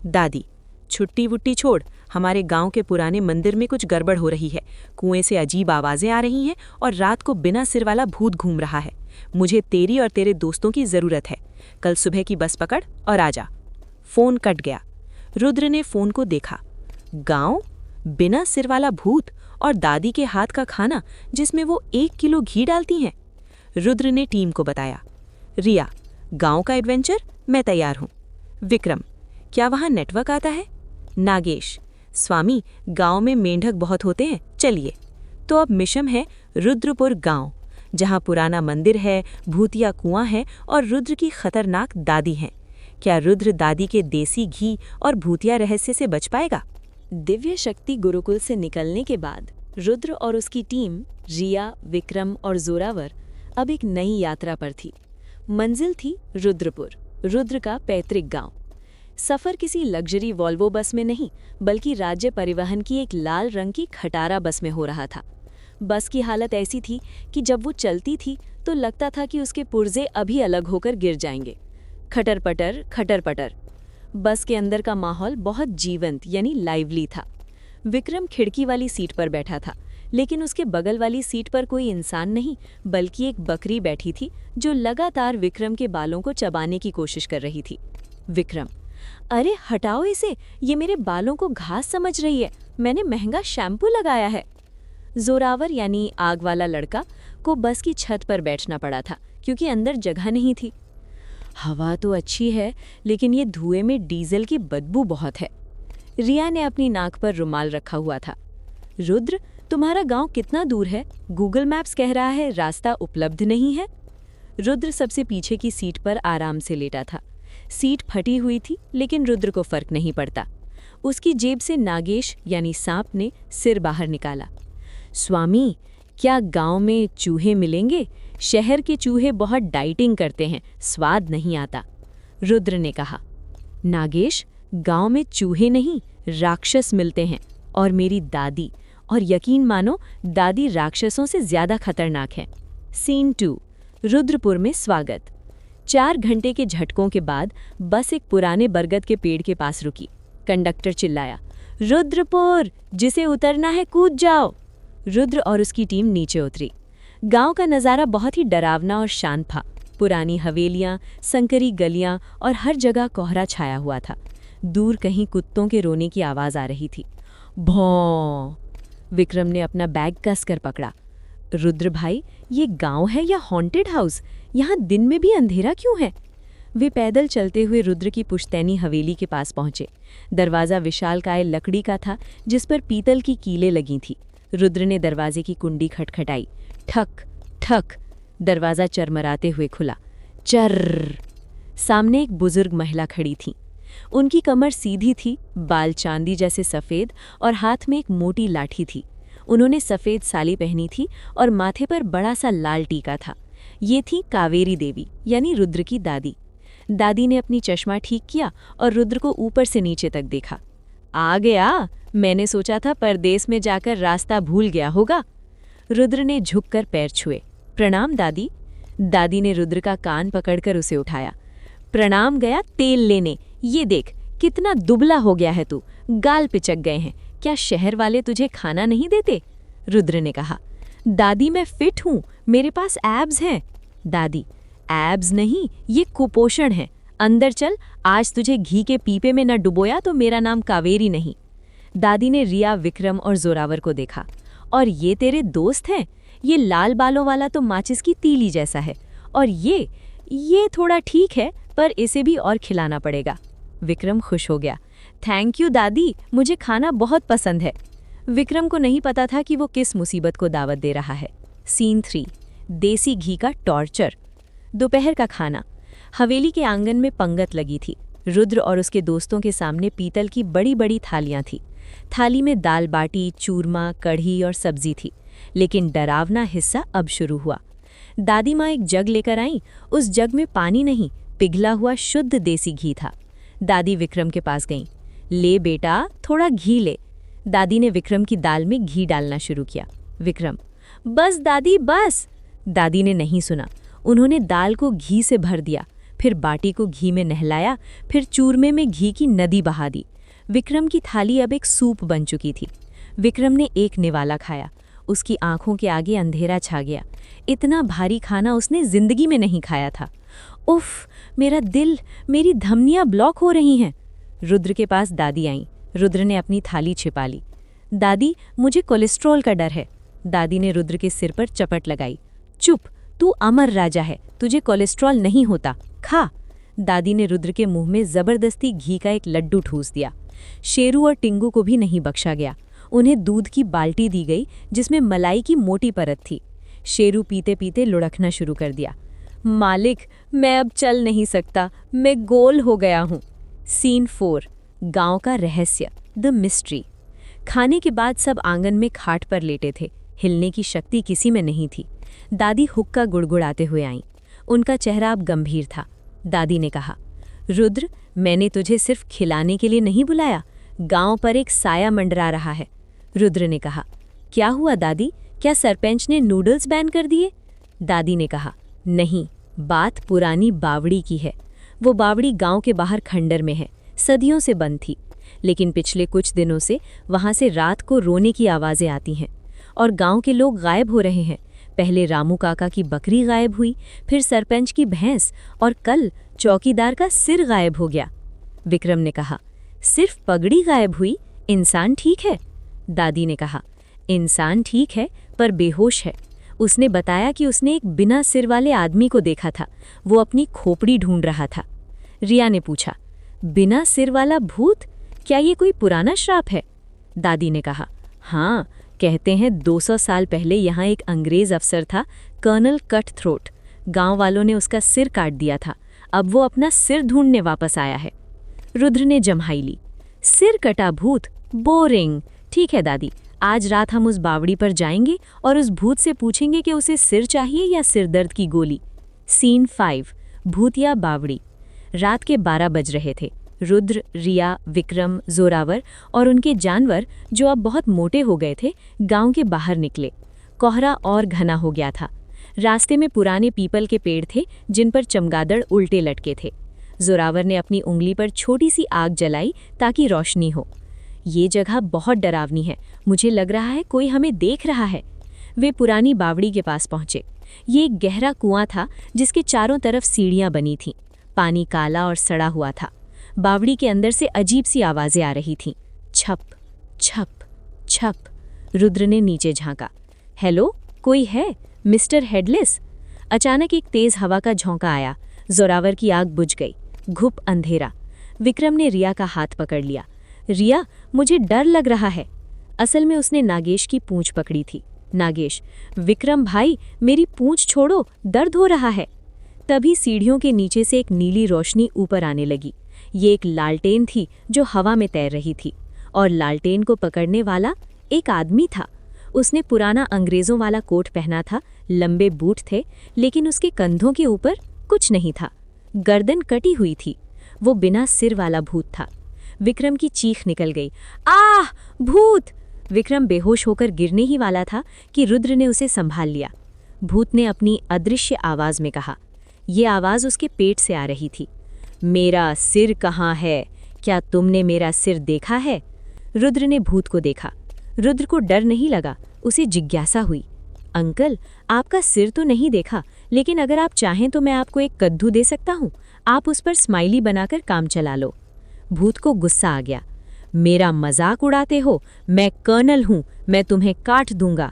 दादी, छुट्टी वुट्टी छोड़, हमारे गांव के पुराने मंदिर में कुछ गड़बड़ हो रही है। कुएं से अजीब आवाजें आ रही हैं और रात को बिना सिर वाला भूत घूम रहा है। मुझे तेरी और तेरे दोस्तों की जरूरत है। कल सुबह की बस पकड़ और आजा। फोन कट गया। रुद्र ने फोन को देखा। गांव, बिना सिर वाला भूत और दादी के हाथ का खाना जिसमें वो 1 किलो घी डालती हैं। रुद्र ने टीम को बताया। रिया, गांव का एडवेंचर, मैं तैयार हूं। विक्रम, क्या वहां नेटवर्क आता है? नागेश, स्वामी, गांव में मेंढक बहुत होते हैं, चलिए। तो अब मिशन है रुद्रपुर गांव, जहां पुराना मंदिर है, भूतिया कुआं है और रुद्र की खतरनाक दादी हैं। क्या रुद्र दादी के देसी घी और भूतिया रहस्य से बच पाएगा? दिव्य शक्ति गुरुकुल से निकलने के बाद रुद्र और उसकी टीम, रिया, विक्रम और जोरावर, अब एक नई यात्रा पर थी। मंजिल थी रुद्रपुर, रुद्र का पैतृक गांव। सफर किसी लग्जरी वॉल्वो बस में नहीं, बल्कि राज्य परिवहन की एक लाल रंग की खटारा बस में हो रहा था। बस की हालत ऐसी थी कि जब वो चलती थी तो लगता था कि उसके पुर्जे अभी अलग होकर गिर जाएंगे। खटर पटर। बस के अंदर का माहौल बहुत जीवंत यानी लाइवली था। विक्रम खिड़की वाली सीट पर बैठा था, लेकिन उसके बगल वाली सीट पर कोई इंसान नहीं बल्कि एक बकरी बैठी थी जो लगातार विक्रम के बालों को चबाने की कोशिश कर रही थी। विक्रम, अरे हटाओ इसे, ये मेरे बालों को घास समझ रही है, मैंने महंगा शैम्पू लगाया है। जोरावर यानी आग वाला लड़का को बस की छत पर बैठना पड़ा था क्योंकि अंदर जगह नहीं थी। हवा तो अच्छी है, लेकिन ये धुएं में डीजल की बदबू बहुत है। रिया ने अपनी नाक पर रुमाल रखा हुआ था। रुद्र, तुम्हारा गांव कितना दूर है? गूगल मैप्स कह रहा है रास्ता उपलब्ध नहीं है। रुद्र सबसे पीछे की सीट पर आराम से लेटा था। सीट फटी हुई थी, लेकिन रुद्र को फर्क नहीं पड़ता। उसकी जेब से नागेश यानी सांप ने सिर बाहर निकाला। स्वामी, क्या गांव में चूहे मिलेंगे? शहर के चूहे बहुत डाइटिंग करते हैं, स्वाद नहीं आता। रुद्र ने कहा। नागेश, गांव में चूहे नहीं, राक्षस मिलते हैं, और मेरी दादी, और यकीन मानो दादी राक्षसों से ज्यादा खतरनाक है। सीन 2, रुद्रपुर में स्वागत। 4 घंटे के झटकों के बाद बस एक पुराने बरगद के पेड़ के पास रुकी। कंडक्टर चिल्लाया, रुद्रपुर, जिसे उतरना है कूद जाओ। रुद्र और उसकी टीम नीचे उतरी। गांव का नज़ारा बहुत ही डरावना और शांत था। पुरानी हवेलियां, संकरी गलियां और हर जगह कोहरा छाया हुआ था। दूर कहीं कुत्तों के रोने की आवाज़ आ रही थी। भौं! विक्रम ने अपना बैग कसकर पकड़ा। रुद्र भाई, ये गांव है या हॉन्टेड हाउस? यहाँ दिन में भी अंधेरा क्यों है? वे पैदल चलते हुए रुद्र की पुश्तैनी हवेली के पास पहुंचे। दरवाज़ा विशालकाय लकड़ी का था, जिस पर पीतल की कीलें लगी थी। रुद्र ने दरवाजे की कुंडी खटखटाई। ठक ठक, दरवाज़ा चरमराते हुए खुला। चर्र! सामने एक बुजुर्ग महिला खड़ी थी। उनकी कमर सीधी थी, बाल चांदी जैसे सफ़ेद और हाथ में एक मोटी लाठी थी। उन्होंने सफ़ेद साड़ी पहनी थी और माथे पर बड़ा सा लाल टीका था। ये थी कावेरी देवी, यानी रुद्र की दादी। दादी ने अपनी चश्मा ठीक किया और रुद्र को ऊपर से नीचे तक देखा। आ गया, मैंने सोचा था परदेस में जाकर रास्ता भूल गया होगा। रुद्र ने झुककर पैर छुए। प्रणाम दादी। दादी ने रुद्र का कान पकड़कर उसे उठाया। प्रणाम गया तेल लेने। ये देख, कितना दुबला हो गया है तू, गाल पिचक गए हैं। क्या शहर वाले तुझे खाना नहीं देते? रुद्र ने कहा। दादी मैं फिट हूँ, मेरे पास एब्स हैं। दादी, एब्स नहीं, ये कुपोषण है। अंदर चल, आज तुझे घी के पीपे में न डुबोया तो मेरा नाम कावेरी नहीं। दादी ने रिया, विक्रम और जोरावर को देखा। और ये तेरे दोस्त हैं? ये लाल बालों वाला तो माचिस की तीली जैसा है, और ये थोड़ा ठीक है, पर इसे भी और खिलाना पड़ेगा। विक्रम खुश हो गया। थैंक यू दादी, मुझे खाना बहुत पसंद है। विक्रम को नहीं पता था कि वो किस मुसीबत को दावत दे रहा है। सीन 3, देसी घी का टॉर्चर। दोपहर का खाना। हवेली के आंगन में पंगत लगी थी। रुद्र और उसके दोस्तों के सामने पीतल की बड़ी बड़ी थालियां थी। थाली में दाल बाटी, चूरमा, कढ़ी और सब्जी थी। लेकिन डरावना हिस्सा अब शुरू हुआ। दादी माँ एक जग लेकर आईं। उस जग में पानी नहीं, पिघला हुआ शुद्ध देसी घी था। दादी विक्रम के पास गईं। ले बेटा, थोड़ा घी ले। दादी ने विक्रम की दाल में घी डालना शुरू किया। विक्रम, बस दादी बस। दादी ने नहीं सुना। उन्होंने दाल को घी से भर दिया, फिर बाटी को घी में नहलाया, फिर चूरमे में घी की नदी बहा दी। विक्रम की थाली अब एक सूप बन चुकी थी। विक्रम ने एक निवाला खाया। उसकी आंखों के आगे अंधेरा छा गया। इतना भारी खाना उसने जिंदगी में नहीं खाया था। उफ, मेरा दिल, मेरी धमनियां ब्लॉक हो रही हैं। रुद्र के पास दादी आईं। रुद्र ने अपनी थाली छिपा ली। दादी, मुझे कोलेस्ट्रॉल का डर है। दादी ने रुद्र के सिर पर चपट लगाई। चुप, तू अमर राजा है, तुझे कोलेस्ट्रॉल नहीं होता, खा। दादी ने रुद्र के मुंह में जबरदस्ती घी का एक लड्डू ठूस दिया। शेरू और टिंगू को भी नहीं बख्शा गया। उन्हें दूध की बाल्टी दी गई, जिसमें मलाई की मोटी परत थी। शेरू पीते पीते लुढ़कना शुरू कर दिया। मालिक, मैं अब चल नहीं सकता, मैं गोल हो गया हूँ। सीन 4, गांव का रहस्य, द मिस्ट्री। खाने के बाद सब आंगन में खाट पर लेटे थे। हिलने की शक्ति किसी में नहीं थी। दादी हुक्का गुड़गुड़ाते हुए आईं। उनका चेहरा अब गंभीर था। दादी ने कहा, रुद्र, मैंने तुझे सिर्फ खिलाने के लिए नहीं बुलाया। गांव पर एक साया मंडरा रहा है। रुद्र ने कहा, क्या हुआ दादी, क्या सरपंच ने नूडल्स बैन कर दिए? दादी ने कहा, नहीं, बात पुरानी बावड़ी की है। वो बावड़ी गांव के बाहर खंडर में है, सदियों से बंद थी। लेकिन पिछले कुछ दिनों से वहां से रात को रोने की आवाज़ें आती हैं और गांव के लोग गायब हो रहे हैं। पहले रामू काका की बकरी गायब हुई, फिर सरपंच की भैंस, और कल चौकीदार का सिर गायब हो गया। विक्रम ने कहा, सिर्फ पगड़ी गायब हुई, इंसान ठीक है? दादी ने कहा, इंसान ठीक है पर बेहोश है। उसने बताया कि उसने एक बिना सिर वाले आदमी को देखा था। वो अपनी खोपड़ी ढूंढ रहा था। रिया ने पूछा, बिना सिर वाला भूत, क्या ये कोई पुराना श्राप है? दादी ने कहा, हाँ, कहते हैं 200 साल पहले यहाँ एक अंग्रेज अफसर था, कर्नल कट थ्रोट। गांव वालों ने उसका सिर काट दिया था। अब वो अपना सिर ढूंढने वापस आया है। रुद्र ने जम्हाई ली। सिर कटा भूत, बोरिंग। ठीक है दादी, आज रात हम उस बावड़ी पर जाएंगे और उस भूत से पूछेंगे कि उसे सिर चाहिए या सिरदर्द की गोली। सीन 5, भूतिया बावड़ी। रात के 12 बज रहे थे। रुद्र, रिया, विक्रम, जोरावर और उनके जानवर, जो अब बहुत मोटे हो गए थे, गांव के बाहर निकले। कोहरा और घना हो गया था। रास्ते में पुराने पीपल के पेड़ थे, जिन पर चमगादड़ उल्टे लटके थे। जोरावर ने अपनी उंगली पर छोटी सी आग जलाई ताकि रोशनी हो। ये जगह बहुत डरावनी है, मुझे लग रहा है कोई हमें देख रहा है। वे पुरानी बावड़ी के पास पहुंचे। ये एक गहरा कुआं था जिसके चारों तरफ सीढ़ियां बनी थीं। पानी काला और सड़ा हुआ था। बावड़ी के अंदर से अजीब सी आवाजें आ रही थीं। छप छप छप। रुद्र ने नीचे झांका। हेलो, कोई है मिस्टर हेडलेस? अचानक एक तेज हवा का झोंका आया। जोरावर की आग बुझ गई। घुप अंधेरा। विक्रम ने रिया का हाथ पकड़ लिया। रिया, मुझे डर लग रहा है। असल में उसने नागेश की पूंछ पकड़ी थी। नागेश, विक्रम भाई, मेरी पूंछ छोड़ो, दर्द हो रहा है। तभी सीढ़ियों के नीचे से एक नीली रोशनी ऊपर आने लगी। ये एक लालटेन थी जो हवा में तैर रही थी, और लालटेन को पकड़ने वाला एक आदमी था। उसने पुराना अंग्रेजों वाला कोट पहना था, लंबे बूट थे, लेकिन उसके कंधों के ऊपर कुछ नहीं था। गर्दन कटी हुई थी। वो बिना सिर वाला भूत था। विक्रम की चीख निकल गई। आह, भूत! विक्रम बेहोश होकर गिरने ही वाला था कि रुद्र ने उसे संभाल लिया। भूत ने अपनी अदृश्य आवाज में कहा। ये आवाज उसके पेट से आ रही थी। मेरा सिर कहाँ है? क्या तुमने मेरा सिर देखा है? रुद्र ने भूत को देखा। रुद्र को डर नहीं लगा, उसे जिज्ञासा हुई। अंकल, आपका सिर तो नहीं देखा, लेकिन अगर आप चाहें तो मैं आपको एक कद्दू दे सकता हूँ। आप उस पर स्माइली बनाकर काम चला लो। भूत को गुस्सा आ गया। मेरा मजाक उड़ाते हो? मैं कर्नल हूँ, मैं तुम्हें काट दूंगा।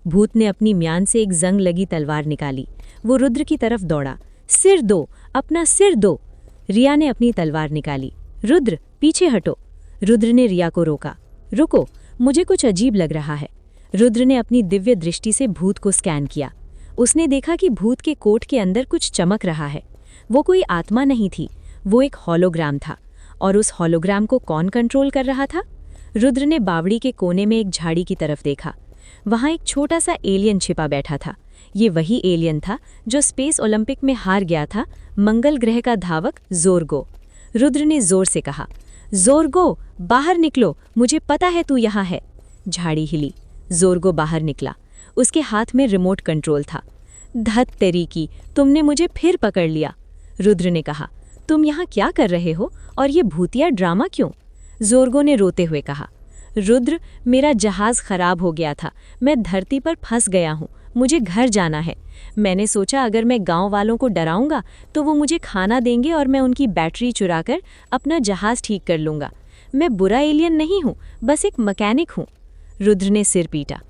भूत ने अपनी म्यान से एक जंग लगी तलवार निकाली। वो रुद्र की तरफ दौड़ा। सिर दो, अपना सिर दो। रिया ने अपनी तलवार निकाली। रुद्र, पीछे हटो। रुद्र ने रिया को रोका। रुको, मुझे कुछ अजीब लग रहा है। रुद्र ने अपनी दिव्य दृष्टि से भूत को स्कैन किया। उसने देखा कि भूत के कोट के अंदर कुछ चमक रहा है। वो कोई आत्मा नहीं थी, वो एक हॉलोग्राम था। और उस हॉलोग्राम को कौन कंट्रोल कर रहा था? रुद्र ने बावड़ी के कोने में एक झाड़ी की तरफ देखा। वहां एक छोटा सा एलियन छिपा बैठा था। ये वही एलियन था जो स्पेस ओलंपिक में हार गया था, मंगल ग्रह का धावक जोरगो। रुद्र ने जोर से कहा, जोरगो, बाहर निकलो, मुझे पता है तू यहाँ है। झाड़ी हिली। जोरगो बाहर निकला। उसके हाथ में रिमोट कंट्रोल था। धत तेरी की, तुमने मुझे फिर पकड़ लिया। रुद्र ने कहा, तुम यहाँ क्या कर रहे हो और ये भूतिया ड्रामा क्यों? जोरगो ने रोते हुए कहा, रुद्र, मेरा जहाज खराब हो गया था, मैं धरती पर फंस गया हूँ, मुझे घर जाना है। मैंने सोचा अगर मैं गांव वालों को डराऊंगा तो वो मुझे खाना देंगे और मैं उनकी बैटरी चुराकर अपना जहाज ठीक कर लूंगा। मैं बुरा एलियन नहीं हूँ, बस एक मैकेनिक हूँ। रुद्र ने सिर पीटा।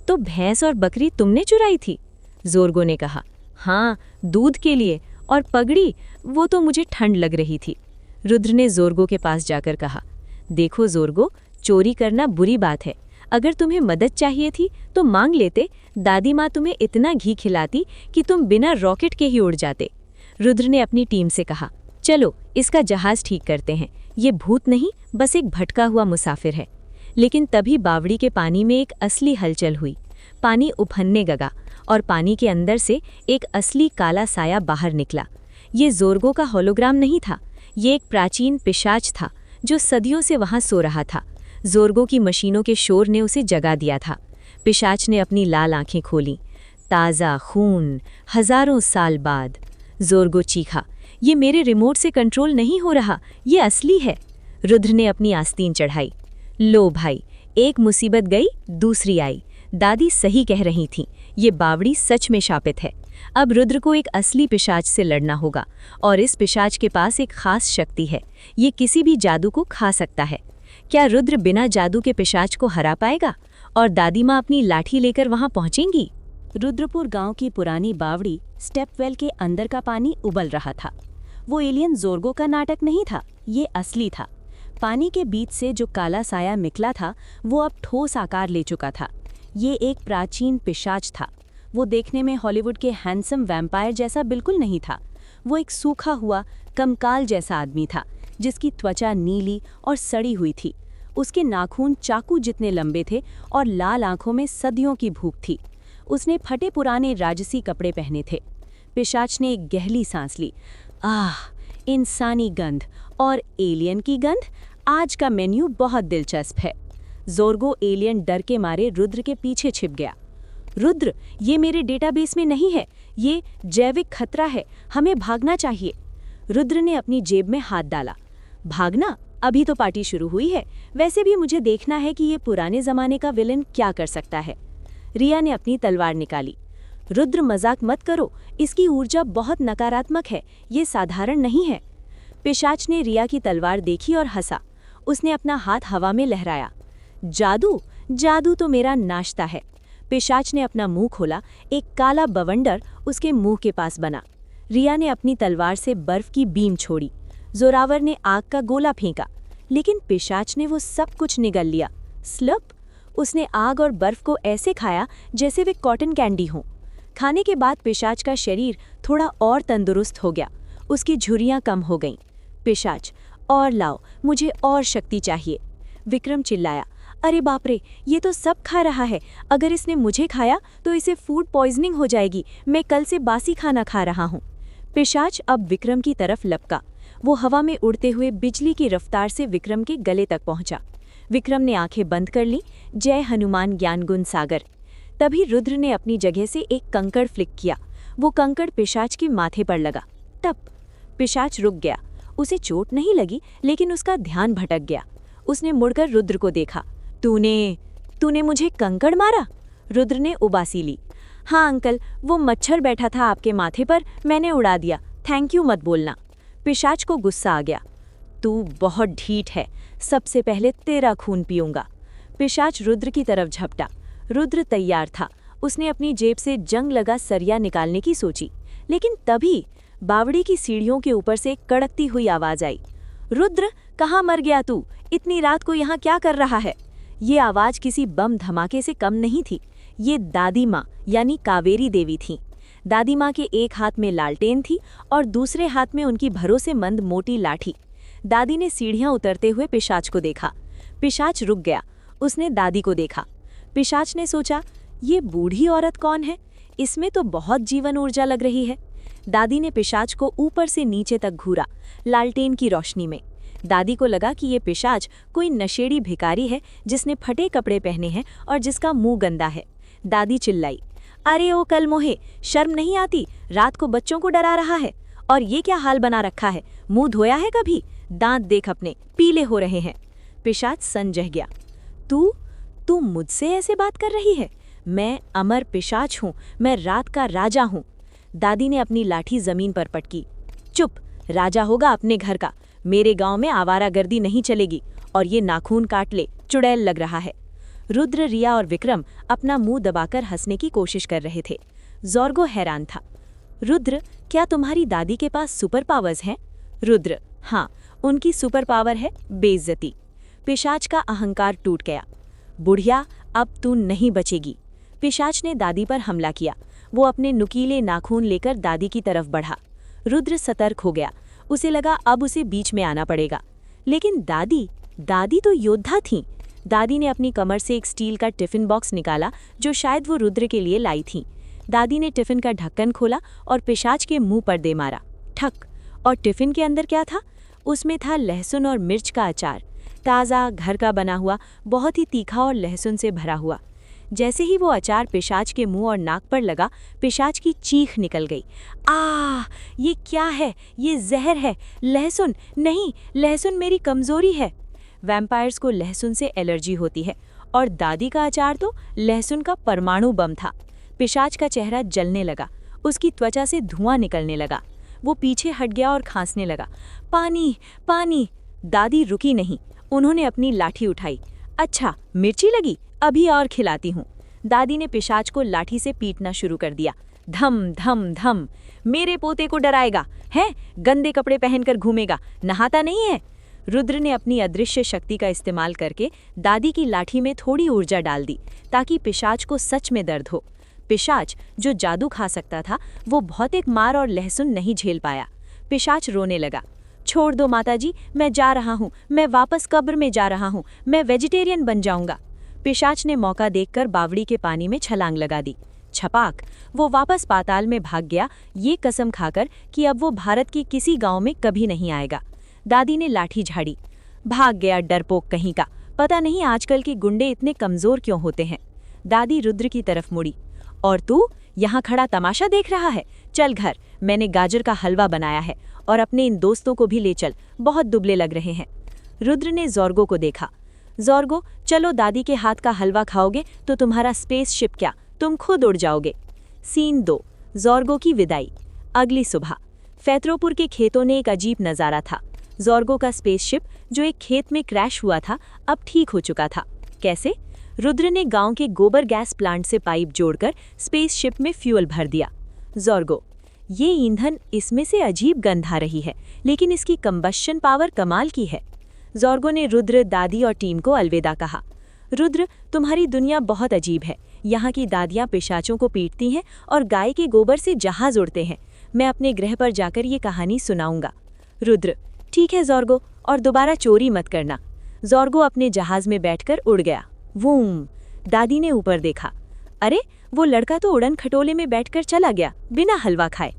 तो भैंस और बकरी तुमने चुराई थी? जोरगो ने कहा, हाँ, दूध के लिए। और पगड़ी, वो तो मुझे ठंड लग रही थी। रुद्र ने जोरगो के पास जाकर कहा, देखो जोरगो, चोरी करना बुरी बात है। अगर तुम्हें मदद चाहिए थी तो मांग लेते। दादी माँ तुम्हें इतना घी खिलाती कि तुम बिना रॉकेट के ही उड़ जाते। रुद्र ने अपनी टीम से कहा, चलो इसका जहाज ठीक करते हैं। ये भूत नहीं, बस एक भटका हुआ मुसाफिर है। लेकिन तभी बावड़ी के पानी में एक असली हलचल हुई। पानी उफनने लगा और पानी के अंदर से एक असली काला साया बाहर निकला। ये जोरगो का होलोग्राम नहीं था, ये एक प्राचीन पिशाच था जो सदियों से वहां सो रहा था। जोरगो की मशीनों के शोर ने उसे जगा दिया था। पिशाच ने अपनी लाल आंखें खोलीं। ताज़ा खून, हजारों साल बाद। जोरगो चीखा, ये मेरे रिमोट से कंट्रोल नहीं हो रहा, ये असली है। रुद्र ने अपनी आस्तीन चढ़ाई। लो भाई, एक मुसीबत गई, दूसरी आई। दादी सही कह रही थीं, ये बावड़ी सच में शापित है। अब रुद्र को एक असली पिशाच से लड़ना होगा, और इस पिशाच के पास एक खास शक्ति है। ये किसी भी जादू को खा सकता है। क्या रुद्र बिना जादू के पिशाच को हरा पाएगा? और दादी माँ अपनी लाठी लेकर वहां पहुंचेंगी? रुद्रपुर गांव की पुरानी बावड़ी स्टेपवेल के अंदर का पानी उबल रहा था। वो एलियन जोरगो का नाटक नहीं था, ये असली था। पानी के बीच से जो काला साया निकला था वो अब ठोस आकार ले चुका था। ये एक प्राचीन पिशाच था। वो देखने में हॉलीवुड के हैंडसम वैम्पायर जैसा बिल्कुल नहीं था। वो एक सूखा हुआ कंकाल जैसा आदमी था, जिसकी त्वचा नीली और सड़ी हुई थी। उसके नाखून चाकू जितने लंबे थे और लाल आंखों में सदियों की भूख थी। उसने फटे पुराने राजसी कपड़े पहने थे। पिशाच ने एक गहरी सांस ली। आह, इंसानी गंध और एलियन की गंध। आज का मेन्यू बहुत दिलचस्प है। जोरगो एलियन डर के मारे रुद्र के पीछे छिप गया। रुद्र, ये मेरे डेटाबेस में नहीं है, ये जैविक खतरा है, हमें भागना चाहिए। रुद्र ने अपनी जेब में हाथ डाला। भागना? अभी तो पार्टी शुरू हुई है। वैसे भी मुझे देखना है कि ये पुराने जमाने का विलन क्या कर सकता है। रिया ने अपनी तलवार निकाली। रुद्र, मजाक मत करो, इसकी ऊर्जा बहुत नकारात्मक है, ये साधारण नहीं है। पिशाच ने रिया की तलवार देखी और हंसा। उसने अपना हाथ हवा में लहराया। जादू? जादू तो मेरा नाश्ता है। पिशाच ने अपना मुंह खोला। एक काला बवंडर उसके मुंह के पास बना। रिया ने अपनी तलवार से बर्फ की बीम छोड़ी। जोरावर ने आग का गोला फेंका, लेकिन पिशाच ने वो सब कुछ निगल लिया। स्लप! उसने आग और बर्फ को ऐसे खाया जैसे वे कॉटन कैंडी हों। खाने के बाद पिशाच का शरीर थोड़ा और तंदुरुस्त हो गया। उसकी झुर्रियां कम हो गईं। पिशाच, और लाओ, मुझे और शक्ति चाहिए। विक्रम चिल्लाया, अरे बाप रे, ये तो सब खा रहा है। अगर इसने मुझे खाया तो इसे फूड पॉइजनिंग हो जाएगी। मैं कल से बासी खाना खा रहा हूँ। पिशाच अब विक्रम की तरफ लपका। वो हवा में उड़ते हुए बिजली की रफ्तार से विक्रम के गले तक पहुंचा। विक्रम ने आंखें बंद कर लीं। जय हनुमान ज्ञान गुण सागर। तभी रुद्र ने अपनी जगह से एक कंकड़ फ्लिक किया। वो कंकड़ पिशाच के माथे पर लगा। टप! पिशाच रुक गया। उसे चोट नहीं लगी, लेकिन उसका ध्यान भटक गया। उसने मुड़कर रुद्र को देखा। तूने मुझे कंकड़ मारा? रुद्र ने उबासी ली। हाँ अंकल, वो मच्छर बैठा था आपके माथे पर, मैंने उड़ा दिया। थैंक यू मत बोलना। पिशाच को गुस्सा आ गया। तू बहुत ढीठ है, सबसे पहले तेरा खून पीऊंगा। पिशाच रुद्र की तरफ झपटा। रुद्र तैयार था। उसने अपनी जेब से जंग लगा सरिया निकालने की सोची, लेकिन तभी बावड़ी की सीढ़ियों के ऊपर से एक कड़कती हुई आवाज आई। रुद्र, कहाँ मर गया तू? इतनी रात को यहाँ क्या कर रहा है? ये आवाज किसी बम धमाके से कम नहीं थी। ये दादी माँ यानी कावेरी देवी थीं। दादी माँ के एक हाथ में लालटेन थी और दूसरे हाथ में उनकी भरोसेमंद मोटी लाठी। दादी ने सीढ़ियाँ उतरते हुए पिशाच को देखा। पिशाच रुक गया। उसने दादी को देखा। पिशाच ने सोचा, ये बूढ़ी औरत कौन है? इसमें तो बहुत जीवन ऊर्जा लग रही है। दादी ने पिशाच को ऊपर से नीचे तक घूरा, लालटेन की रोशनी में। दादी को लगा कि ये पिशाच कोई नशेड़ी भिखारी है जिसने फटे कपड़े पहने हैं और जिसका मुंह गंदा है। दादी चिल्लाई, अरे ओ कल मोहे, शर्म नहीं आती? रात को बच्चों को डरा रहा है। और ये क्या हाल बना रखा है? मुंह धोया है कभी? दांत देख अपने, पीले हो रहे हैं। पिशाच संजह गया। तू मुझसे ऐसे बात कर रही है? मैं अमर पिशाच हूँ, मैं रात का राजा हूँ। दादी ने अपनी लाठी जमीन पर पटकी। चुप! राजा होगा अपने घर का। मेरे गांव में आवारागर्दी नहीं चलेगी। और ये नाखून काट ले, चुड़ैल लग रहा है। रुद्र, रिया और विक्रम अपना मुंह दबाकर हंसने की कोशिश कर रहे थे। जोर्गो हैरान था। रुद्र, क्या तुम्हारी दादी के पास सुपर पावर्स हैं? रुद्र, हाँ, उनकी सुपर पावर है बेइज्जती। पिशाच का अहंकार टूट गया। बुढ़िया, अब तू नहीं बचेगी। पिशाच ने दादी पर हमला किया। वो अपने नुकीले नाखून लेकर दादी की तरफ बढ़ा। रुद्र सतर्क हो गया। उसे लगा अब उसे बीच में आना पड़ेगा। लेकिन दादी तो योद्धा थीं। दादी ने अपनी कमर से एक स्टील का टिफिन बॉक्स निकाला जो शायद वो रुद्र के लिए लाई थी। दादी ने टिफिन का ढक्कन खोला और पिशाच के मुंह पर दे मारा। ठक! और टिफिन के अंदर क्या था? उसमें था लहसुन और मिर्च का अचार, ताज़ा, घर का बना हुआ, बहुत ही तीखा और लहसुन से भरा हुआ। जैसे ही वो अचार पिशाच के मुंह और नाक पर लगा, पिशाच की चीख निकल गई। ये क्या है? ये जहर है। लहसुन नहीं, लहसुन मेरी कमजोरी है। वैम्पायर्स को लहसुन से एलर्जी होती है और दादी का अचार तो लहसुन का परमाणु बम था। पिशाच का चेहरा जलने लगा। उसकी त्वचा से धुआं निकलने लगा। वो पीछे हट गया और खांसने लगा। पानी, पानी! दादी रुकी नहीं। उन्होंने अपनी लाठी उठाई। अच्छा, मिर्ची लगी? अभी और खिलाती हूँ। दादी ने पिशाच को लाठी से पीटना शुरू कर दिया। धम धम धम! मेरे पोते को डराएगा है? गंदे कपड़े पहनकर घूमेगा, नहाता नहीं है। रुद्र ने अपनी अदृश्य शक्ति का इस्तेमाल करके दादी की लाठी में थोड़ी ऊर्जा डाल दी ताकि पिशाच को सच में दर्द हो। पिशाच, जो जादू खा सकता था, वो भौतिक मार और लहसुन नहीं झेल पाया। पिशाच रोने लगा। छोड़ दो माताजी, मैं जा रहा हूँ, मैं वापस कब्र में जा रहा हूँ, मैं वेजिटेरियन बन जाऊंगा। पिशाच ने मौका देखकर बावड़ी के पानी में छलांग लगा दी। छपाक! वो वापस पाताल में भाग गया, ये कसम खाकर कि अब वो भारत के किसी गांव में कभी नहीं आएगा। दादी ने लाठी झाड़ी। भाग गया डरपोक कहीं का। पता नहीं आजकल के गुंडे इतने कमजोर क्यों होते हैं। दादी रुद्र की तरफ मुड़ी। और तू यहाँ खड़ा तमाशा देख रहा है? चल घर, मैंने गाजर का हलवा बनाया है, और अपने इन दोस्तों को भी ले चल, बहुत दुबले लग रहे हैं। रुद्र ने जोर्गो को देखा। जोर्गो, चलो, दादी के हाथ का हलवा खाओगे तो तुम्हारा स्पेसशिप क्या, तुम खुद उड़ जाओगे। सीन 2, ज़ॉर्गो की विदाई। अगली सुबह फैत्रोपुर के खेतों ने एक अजीब नज़ारा था। ज़ॉर्गो का स्पेसशिप जो एक खेत में क्रैश हुआ था अब ठीक हो चुका था। कैसे? रुद्र ने गांव के गोबर गैस प्लांट से पाइप जोड़कर स्पेसशिप में फ्यूल भर दिया। ज़ॉर्गो, ये ईंधन, इसमें से अजीब गंध आ रही है, लेकिन इसकी कंबशन पावर कमाल की है। ज़ॉर्गो ने रुद्र, दादी और टीम को अलविदा कहा। रुद्र, तुम्हारी दुनिया बहुत अजीब है। यहाँ की दादियाँ पिशाचों को पीटती हैं और गाय के गोबर से जहाज उड़ते हैं। मैं अपने ग्रह पर जाकर ये कहानी सुनाऊंगा। रुद्र, ठीक है ज़ॉर्गो, और दोबारा चोरी मत करना। ज़ॉर्गो अपने जहाज में बैठकर उड़ गया। वूम! दादी ने ऊपर देखा। अरे, वो लड़का तो उड़न खटोले में बैठकर चला गया बिना हलवा खाए।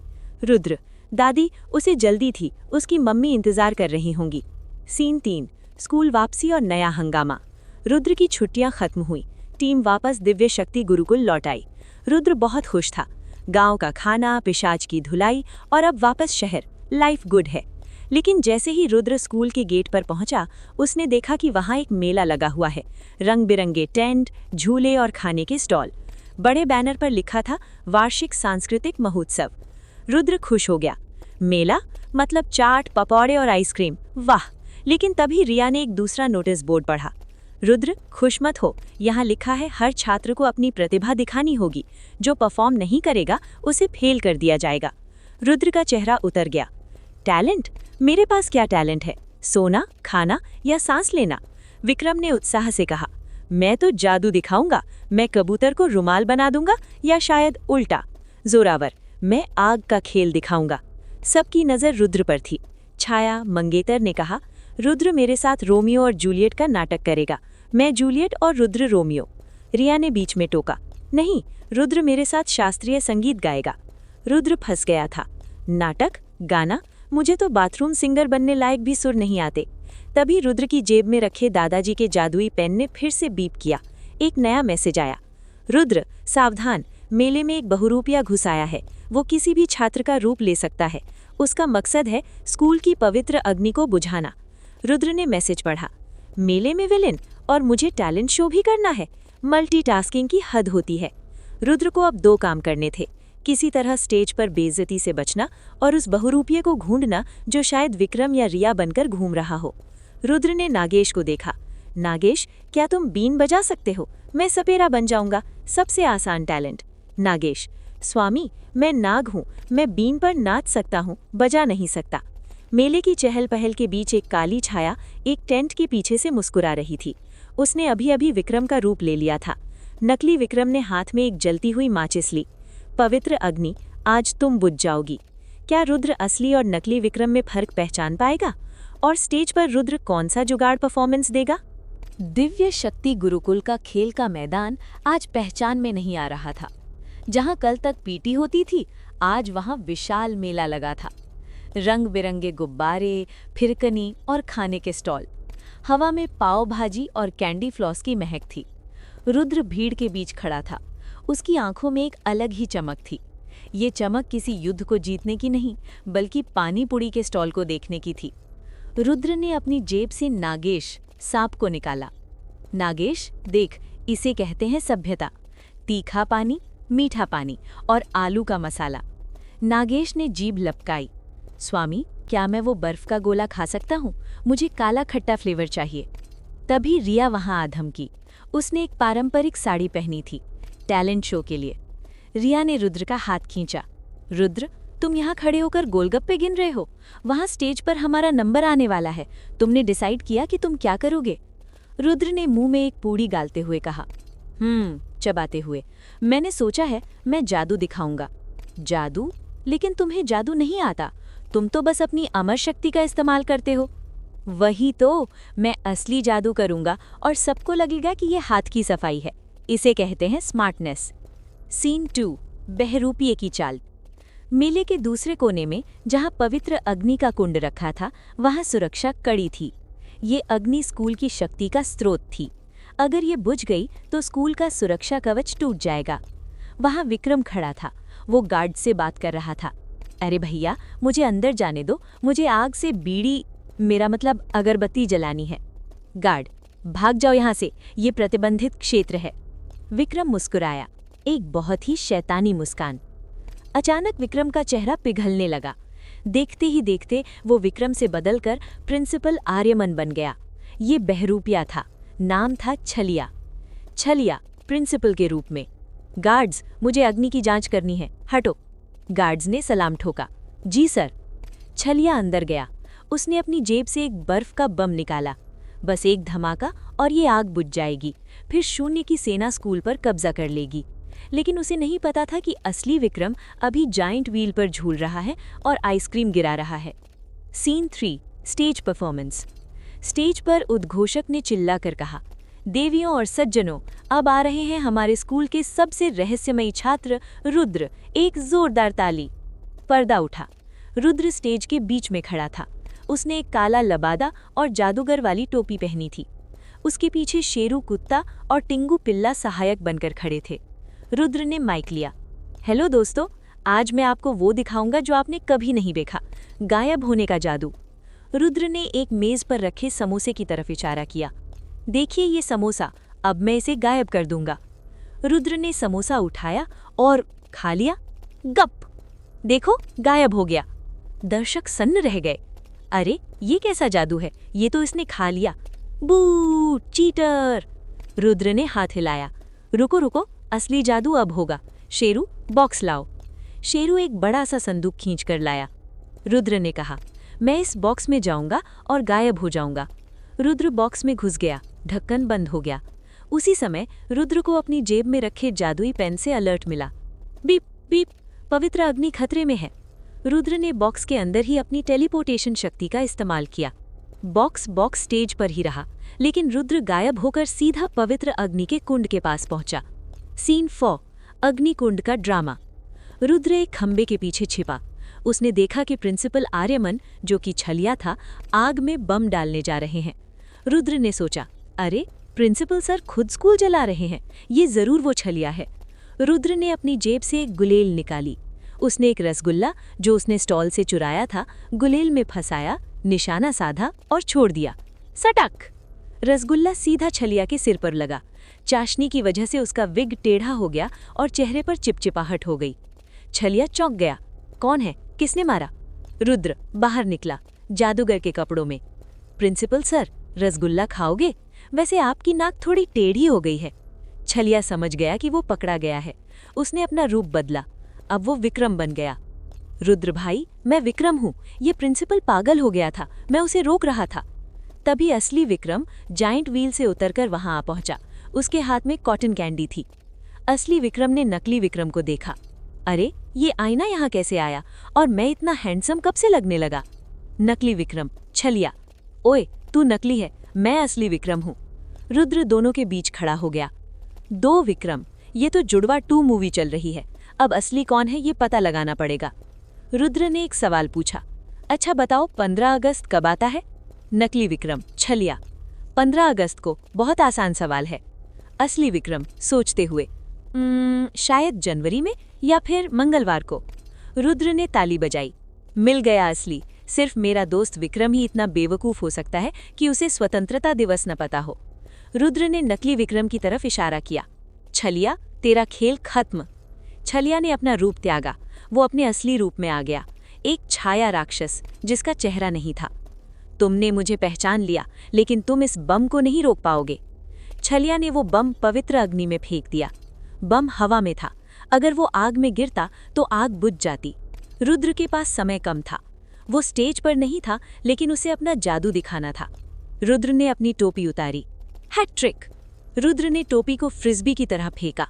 रुद्र, दादी, उसे जल्दी थी, उसकी मम्मी इंतजार कर रही होंगी। सीन 3, स्कूल वापसी और नया हंगामा। रुद्र की छुट्टियां खत्म हुई। टीम वापस दिव्य शक्ति गुरुकुल लौट आई। रुद्र बहुत खुश था। गांव का खाना, पिशाच की धुलाई और अब वापस शहर। लाइफ गुड है। लेकिन जैसे ही रुद्र स्कूल के गेट पर पहुंचा, उसने देखा कि वहां एक मेला लगा हुआ है। रंग बिरंगे टेंट, झूले और खाने के स्टॉल। बड़े बैनर पर लिखा था वार्षिक सांस्कृतिक महोत्सव। रुद्र खुश हो गया। मेला मतलब चाट, पकौड़े और आइसक्रीम, वाह! लेकिन तभी रिया ने एक दूसरा नोटिस बोर्ड पढ़ा। रुद्र, खुश मत हो, यहाँ लिखा है हर छात्र को अपनी प्रतिभा दिखानी होगी। जो परफॉर्म नहीं करेगा उसे फेल कर दिया जाएगा। रुद्र का चेहरा उतर गया। टैलेंट? मेरे पास क्या टैलेंट है? सोना, खाना या सांस लेना? विक्रम ने उत्साह से कहा। मैं तो जादू दिखाऊंगा। मैं कबूतर को रुमाल बना दूंगा, या शायद उल्टा। जोरावर, मैं आग का खेल दिखाऊंगा। सबकी नज़र रुद्र पर थी। छाया, मंगेतर ने कहा, रुद्र मेरे साथ रोमियो और जूलियट का नाटक करेगा। मैं जूलियट और रुद्र रोमियो। रिया ने बीच में टोका, नहीं, रुद्र मेरे साथ शास्त्रीय संगीत गाएगा। रुद्र फंस गया था। नाटक? गाना? मुझे तो बाथरूम सिंगर बनने लायक भी सुर नहीं आते। तभी रुद्र की जेब में रखे दादाजी के जादुई पेन ने फिर से बीप किया। एक नया मैसेज आया। रुद्र, सावधान, मेले में एक बहुरूपिया घुस आया है। वो किसी भी छात्र का रूप ले सकता है। उसका मकसद है स्कूल की पवित्र अग्नि को बुझाना। रुद्र ने मैसेज पढ़ा। मेले में विलेन, और मुझे टैलेंट शो भी करना है। मल्टीटास्किंग की हद होती है। रुद्र को अब 2 काम करने थे, किसी तरह स्टेज पर बेइज्जती से बचना और उस बहुरूपिये को ढूंढना जो शायद विक्रम या रिया बनकर घूम रहा हो। रुद्र ने नागेश को देखा। नागेश, क्या तुम बीन बजा सकते हो? मैं सपेरा बन जाऊंगा, सबसे आसान टैलेंट। नागेश, स्वामी, मैं नाग हूँ, मैं बीन पर नाच सकता हूँ, बजा नहीं सकता। मेले की चहल पहल के बीच एक काली छाया एक टेंट के पीछे से मुस्कुरा रही थी। उसने अभी अभी विक्रम का रूप ले लिया था। नकली विक्रम ने हाथ में एक जलती हुई माचिस ली। पवित्र अग्नि, आज तुम बुझ जाओगी। क्या रुद्र असली और नकली विक्रम में फर्क पहचान पाएगा? और स्टेज पर रुद्र कौन सा जुगाड़ परफॉर्मेंस देगा? दिव्य शक्ति गुरुकुल का खेल का मैदान आज पहचान में नहीं आ रहा था। जहां कल तक पीटी होती थी, आज वहां विशाल मेला लगा था। रंग बिरंगे गुब्बारे, फिरकनी और खाने के स्टॉल। हवा में पाव भाजी और कैंडी फ्लॉस की महक थी। रुद्र भीड़ के बीच खड़ा था। उसकी आंखों में एक अलग ही चमक थी। ये चमक किसी युद्ध को जीतने की नहीं, बल्कि पानी पुड़ी के स्टॉल को देखने की थी। रुद्र ने अपनी जेब से नागेश, सांप को निकाला। नागेश, देख, इसे कहते हैं सभ्यता। तीखा पानी, मीठा पानी और आलू का मसाला। नागेश ने जीभ लपकाई। स्वामी, क्या मैं वो बर्फ का गोला खा सकता हूँ? मुझे काला खट्टा फ्लेवर चाहिए। तभी रिया वहां आ धमकी। उसने एक पारंपरिक साड़ी पहनी थी, टैलेंट शो के लिए। रिया ने रुद्र का हाथ खींचा। रुद्र, तुम यहाँ खड़े होकर गोलगप्पे गिन रहे हो? वहां स्टेज पर हमारा नंबर आने वाला है। तुमने डिसाइड किया कि तुम क्या करोगे? रुद्र ने मुंह में एक पूड़ी गालते हुए कहा। चबाते हुए, मैंने सोचा है मैं जादू दिखाऊंगा। जादू? लेकिन तुम्हें जादू नहीं आता। तुम तो बस अपनी अमर शक्ति का इस्तेमाल करते हो। वही तो, मैं असली जादू करूंगा और सबको लगेगा कि ये हाथ की सफाई है। इसे कहते हैं स्मार्टनेस। सीन 2, बहरूपिये की चाल। मेले के दूसरे कोने में, जहां पवित्र अग्नि का कुंड रखा था, वहां सुरक्षा कड़ी थी। ये अग्नि स्कूल की शक्ति का स्रोत थी। अगर ये बुझ गई तो स्कूल का सुरक्षा कवच टूट जाएगा। वहां विक्रम खड़ा था। वो गार्ड से बात कर रहा था। अरे भैया, मुझे अंदर जाने दो, मुझे आग से बीड़ी, मेरा मतलब अगरबत्ती जलानी है। गार्ड, भाग जाओ यहाँ से, ये प्रतिबंधित क्षेत्र है। विक्रम मुस्कुराया। एक बहुत ही शैतानी मुस्कान। अचानक विक्रम का चेहरा पिघलने लगा। देखते ही देखते वो विक्रम से बदलकर प्रिंसिपल आर्यमन बन गया। ये बहरूपिया था, नाम था छलिया। छलिया प्रिंसिपल के रूप में। गार्ड्स, मुझे अग्नि की जांच करनी है, हटो। गार्ड्स ने सलाम ठोका। जी सर। छलिया अंदर गया। उसने अपनी जेब से एक बर्फ का बम निकाला। बस एक धमाका और ये आग बुझ जाएगी, फिर शून्य की सेना स्कूल पर कब्जा कर लेगी। लेकिन उसे नहीं पता था कि असली विक्रम अभी जायंट व्हील पर झूल रहा है और आइसक्रीम गिरा रहा है। Scene 3, stage performance. स्टेज पर उद्घोषक ने चिल्लाकर कहा, देवियों और सज्जनों, अब आ रहे हैं हमारे स्कूल के सबसे रहस्यमयी छात्र रुद्र। एक जोरदार ताली। पर्दा उठा। रुद्र स्टेज के बीच में खड़ा था। उसने एक काला लबादा और जादूगर वाली टोपी पहनी थी। उसके पीछे शेरू कुत्ता और टिंगू पिल्ला सहायक बनकर खड़े थे। रुद्र ने माइक लिया। हेलो दोस्तों, आज मैं आपको वो दिखाऊंगा जो आपने कभी नहीं देखा, गायब होने का जादू। रुद्र ने एक मेज पर रखे समोसे की तरफ इशारा किया। देखिए ये समोसा, अब मैं इसे गायब कर दूंगा। रुद्र ने समोसा उठाया और खा लिया। गप! देखो, गायब हो गया। दर्शक सन्न रह गए। अरे ये कैसा जादू है, ये तो इसने खा लिया। बू, चीटर! रुद्र ने हाथ हिलाया। रुको रुको, असली जादू अब होगा। शेरू, बॉक्स लाओ। शेरू एक बड़ा सा संदूक खींच कर लाया। रुद्र ने कहा, मैं इस बॉक्स में जाऊंगा और गायब हो जाऊंगा। रुद्र बॉक्स में घुस गया। ढक्कन बंद हो गया। उसी समय रुद्र को अपनी जेब में रखे जादुई पेन से अलर्ट मिला। बीप बीप, पवित्र अग्नि खतरे में है। रुद्र ने बॉक्स के अंदर ही अपनी टेलीपोर्टेशन शक्ति का इस्तेमाल किया। बॉक्स स्टेज पर ही रहा, लेकिन रुद्र गायब होकर सीधा पवित्र अग्नि के कुंड के पास पहुंचा। सीन 4, अग्निकुंड का ड्रामा। रुद्र एक खंबे के पीछे छिपा। उसने देखा कि प्रिंसिपल आर्यमन, जो कि छलिया था, आग में बम डालने जा रहे हैं। रुद्र ने सोचा, अरे प्रिंसिपल सर खुद स्कूल जला रहे हैं, ये जरूर वो छलिया है। रुद्र ने अपनी जेब से एक गुलेल निकाली। उसने एक रसगुल्ला, जो उसने स्टॉल से चुराया था, गुलेल में फंसाया, निशाना साधा और छोड़ दिया। सटक! रसगुल्ला सीधा छलिया के सिर पर लगा। चाशनी की वजह से उसका विग टेढ़ा हो गया और चेहरे पर चिपचिपाहट हो गई। छलिया चौंक गया। कौन है, किसने मारा? रुद्र बाहर निकला, जादूगर के कपड़ों में। प्रिंसिपल सर, रसगुल्ला खाओगे? वैसे आपकी नाक थोड़ी टेढ़ी हो गई है। छलिया समझ गया कि वो पकड़ा गया है। उसने अपना रूप बदला। अब वो विक्रम बन गया। रुद्र भाई, मैं विक्रम हूँ। ये प्रिंसिपल पागल हो गया था, मैं उसे रोक रहा था। तभी असली विक्रम जायंट व्हील से उतरकर वहां आ पहुंचा। उसके हाथ में कॉटन कैंडी थी। असली विक्रम ने नकली विक्रम को देखा। अरे ये आईना यहाँ कैसे आया, और मैं इतना हैंडसम कब से लगने लगा? नकली विक्रम, छलिया। ओए, तू नकली है, मैं असली विक्रम हूँ। रुद्र दोनों के बीच खड़ा हो गया। दो विक्रम, ये तो जुड़वा 2 मूवी चल रही है। अब असली कौन है ये पता लगाना पड़ेगा। रुद्र ने एक सवाल पूछा। अच्छा बताओ, 15 अगस्त कब आता है? नकली विक्रम, छलिया। 15 अगस्त को, बहुत आसान सवाल है। असली विक्रम सोचते हुए, शायद जनवरी में या फिर मंगलवार को। रुद्र ने ताली बजाई। मिल गया असली। सिर्फ मेरा दोस्त विक्रम ही इतना बेवकूफ हो सकता है कि उसे स्वतंत्रता दिवस न पता हो। रुद्र ने नकली विक्रम की तरफ इशारा किया। छलिया, तेरा खेल खत्म। छलिया ने अपना रूप त्यागा। वो अपने असली रूप में आ गया, एक छाया राक्षस जिसका चेहरा नहीं था। तुमने मुझे पहचान लिया, लेकिन तुम इस बम को नहीं रोक पाओगे। छलिया ने वो बम पवित्र अग्नि में फेंक दिया। बम हवा में था। अगर वो आग में गिरता तो आग बुझ जाती। रुद्र के पास समय कम था। वो स्टेज पर नहीं था, लेकिन उसे अपना जादू दिखाना था। रुद्र ने अपनी टोपी उतारी। हैट्रिक! रुद्र ने टोपी को फ्रिस्बी की तरह फेंका।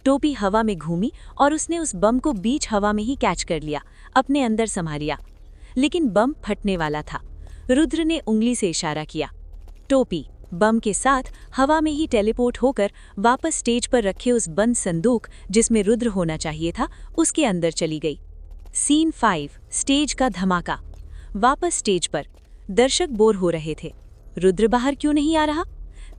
टोपी हवा में घूमी और उसने उस बम को बीच हवा में ही कैच कर लिया, अपने अंदर संभालिया। लेकिन बम फटने वाला था। रुद्र ने उंगली से इशारा किया। टोपी बम के साथ हवा में ही टेलीपोर्ट होकर वापस स्टेज पर रखे उस बंद संदूक, जिसमें रुद्र होना चाहिए था, उसके अंदर चली गई। सीन 5, स्टेज का धमाका। वापस स्टेज पर दर्शक बोर हो रहे थे। रुद्र बाहर क्यों नहीं आ रहा?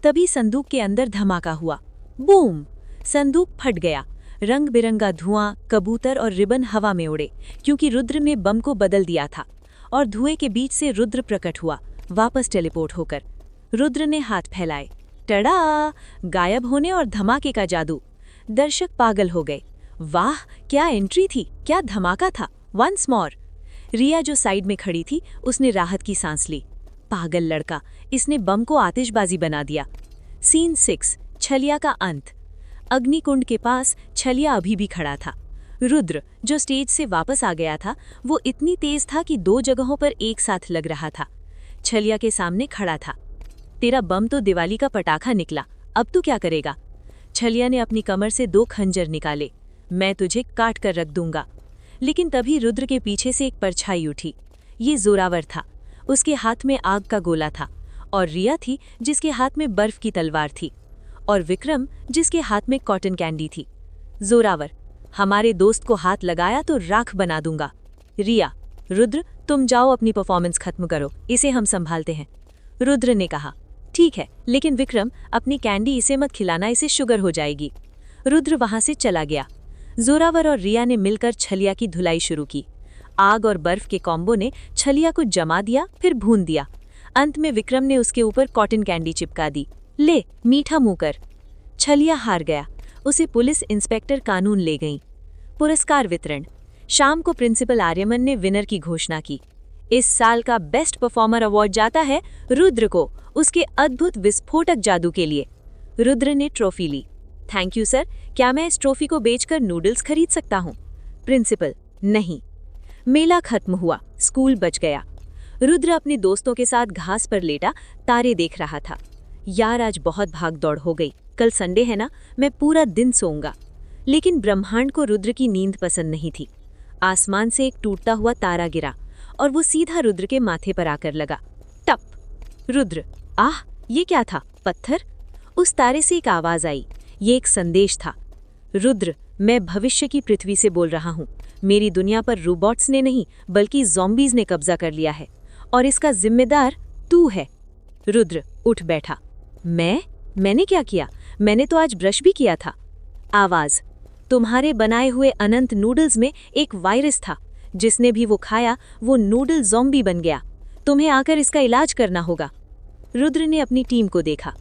तभी संदूक के अंदर धमाका हुआ। बूम! संदूक फट गया। रंग बिरंगा धुआं, कबूतर और रिबन हवा में उड़े, क्योंकि रुद्र ने बम को बदल दिया था। और धुएं के बीच से रुद्र प्रकट हुआ, वापस टेलीपोर्ट होकर। रुद्र ने हाथ फैलाए। टड़ा! गायब होने और धमाके का जादू। दर्शक पागल हो गए। वाह, क्या एंट्री थी, क्या धमाका था। Once more. रिया जो साइड में खड़ी थी उसने राहत की सांस ली। पागल लड़का, इसने बम को आतिशबाजी बना दिया। सीन 6, छलिया का अंत। अग्निकुंड के पास छलिया अभी भी खड़ा था। रुद्र जो स्टेज से वापस आ गया था वो इतनी तेज था कि 2 जगहों पर एक साथ लग रहा था। छलिया के सामने खड़ा था। तेरा बम तो दिवाली का पटाखा निकला, अब तू क्या करेगा? छलिया ने अपनी कमर से 2 खंजर निकाले। मैं तुझे काट कर रख दूंगा। लेकिन तभी रुद्र के पीछे से एक परछाई उठी। ये जोरावर था। उसके हाथ में आग का गोला था और रिया थी जिसके हाथ में बर्फ की तलवार थी और विक्रम जिसके हाथ में कॉटन कैंडी थी। जोरावर, हमारे दोस्त को हाथ लगाया तो राख बना दूंगा। रिया, रुद्र तुम जाओ अपनी परफॉर्मेंस खत्म करो, इसे हम संभालते हैं। रुद्र ने कहा, ठीक है, लेकिन विक्रम अपनी कैंडी इसे मत खिलाना, इसे शुगर हो जाएगी। रुद्र वहां से चला गया। जोरावर और रिया ने मिलकर छलिया की धुलाई शुरू की। आग और बर्फ के कॉम्बो ने छलिया को जमा दिया, फिर भून दिया। अंत में विक्रम ने उसके ऊपर कॉटन कैंडी चिपका दी। ले, मीठा मुंह कर। छलिया हार गया। उसे पुलिस इंस्पेक्टर कानून ले गई। पुरस्कार वितरण। शाम को प्रिंसिपल आर्यमन ने विनर की घोषणा की। इस साल का बेस्ट परफॉर्मर अवार्ड जाता है रुद्र को, उसके अद्भुत विस्फोटक जादू के लिए। रुद्र ने ट्रॉफी ली। थैंक यू सर, क्या मैं इस ट्रॉफी को बेचकर नूडल्स खरीद सकता हूँ? प्रिंसिपल, नहीं। मेला खत्म हुआ, स्कूल बच गया। रुद्र अपने दोस्तों के साथ घास पर लेटा तारे देख रहा था। यार आज बहुत भाग दौड़ हो गई, कल संडे है ना, मैं पूरा दिन सोऊंगा। लेकिन ब्रह्मांड को रुद्र की नींद पसंद नहीं थी। आसमान से एक टूटता हुआ तारा गिरा और वो सीधा रुद्र के माथे पर आकर लगा। टप। रुद्र, आह, ये क्या था? पत्थर? उस तारे से एक आवाज आई। ये एक संदेश था। रुद्र, मैं भविष्य की पृथ्वी से बोल रहा हूँ। मेरी दुनिया पर रोबोट्स ने नहीं बल्कि ज़ॉम्बीज ने कब्जा कर लिया है और इसका जिम्मेदार तू है। रुद्र उठ बैठा। मैंने क्या किया? मैंने तो आज ब्रश भी किया था। आवाज, तुम्हारे बनाए हुए अनंत नूडल्स में एक वायरस था। जिसने भी वो खाया वो नूडल ज़ॉम्बी बन गया। तुम्हें आकर इसका इलाज करना होगा। रुद्र ने अपनी टीम को देखा।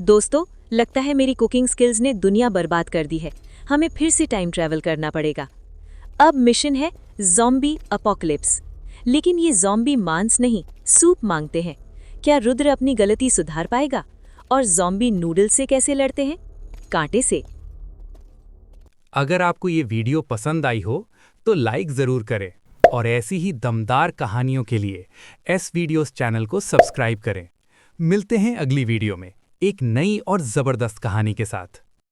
दोस्तों, लगता है मेरी कुकिंग स्किल्स ने दुनिया बर्बाद कर दी है। हमें फिर से टाइम ट्रैवल करना पड़ेगा। अब मिशन है ज़ॉम्बी अपोकलिप्स। लेकिन ये ज़ॉम्बी मांस नहीं, सूप मांगते हैं। क्या रुद्र अपनी गलती सुधार पाएगा? और ज़ॉम्बी नूडल्स से कैसे लड़ते हैं? कांटे से। अगर आपको ये वीडियो पसंद आई हो तो लाइक ज़रूर करें और ऐसी ही दमदार कहानियों के लिए एस वीडियोस चैनल को सब्सक्राइब करें। मिलते हैं अगली वीडियो में एक नई और ज़बरदस्त कहानी के साथ।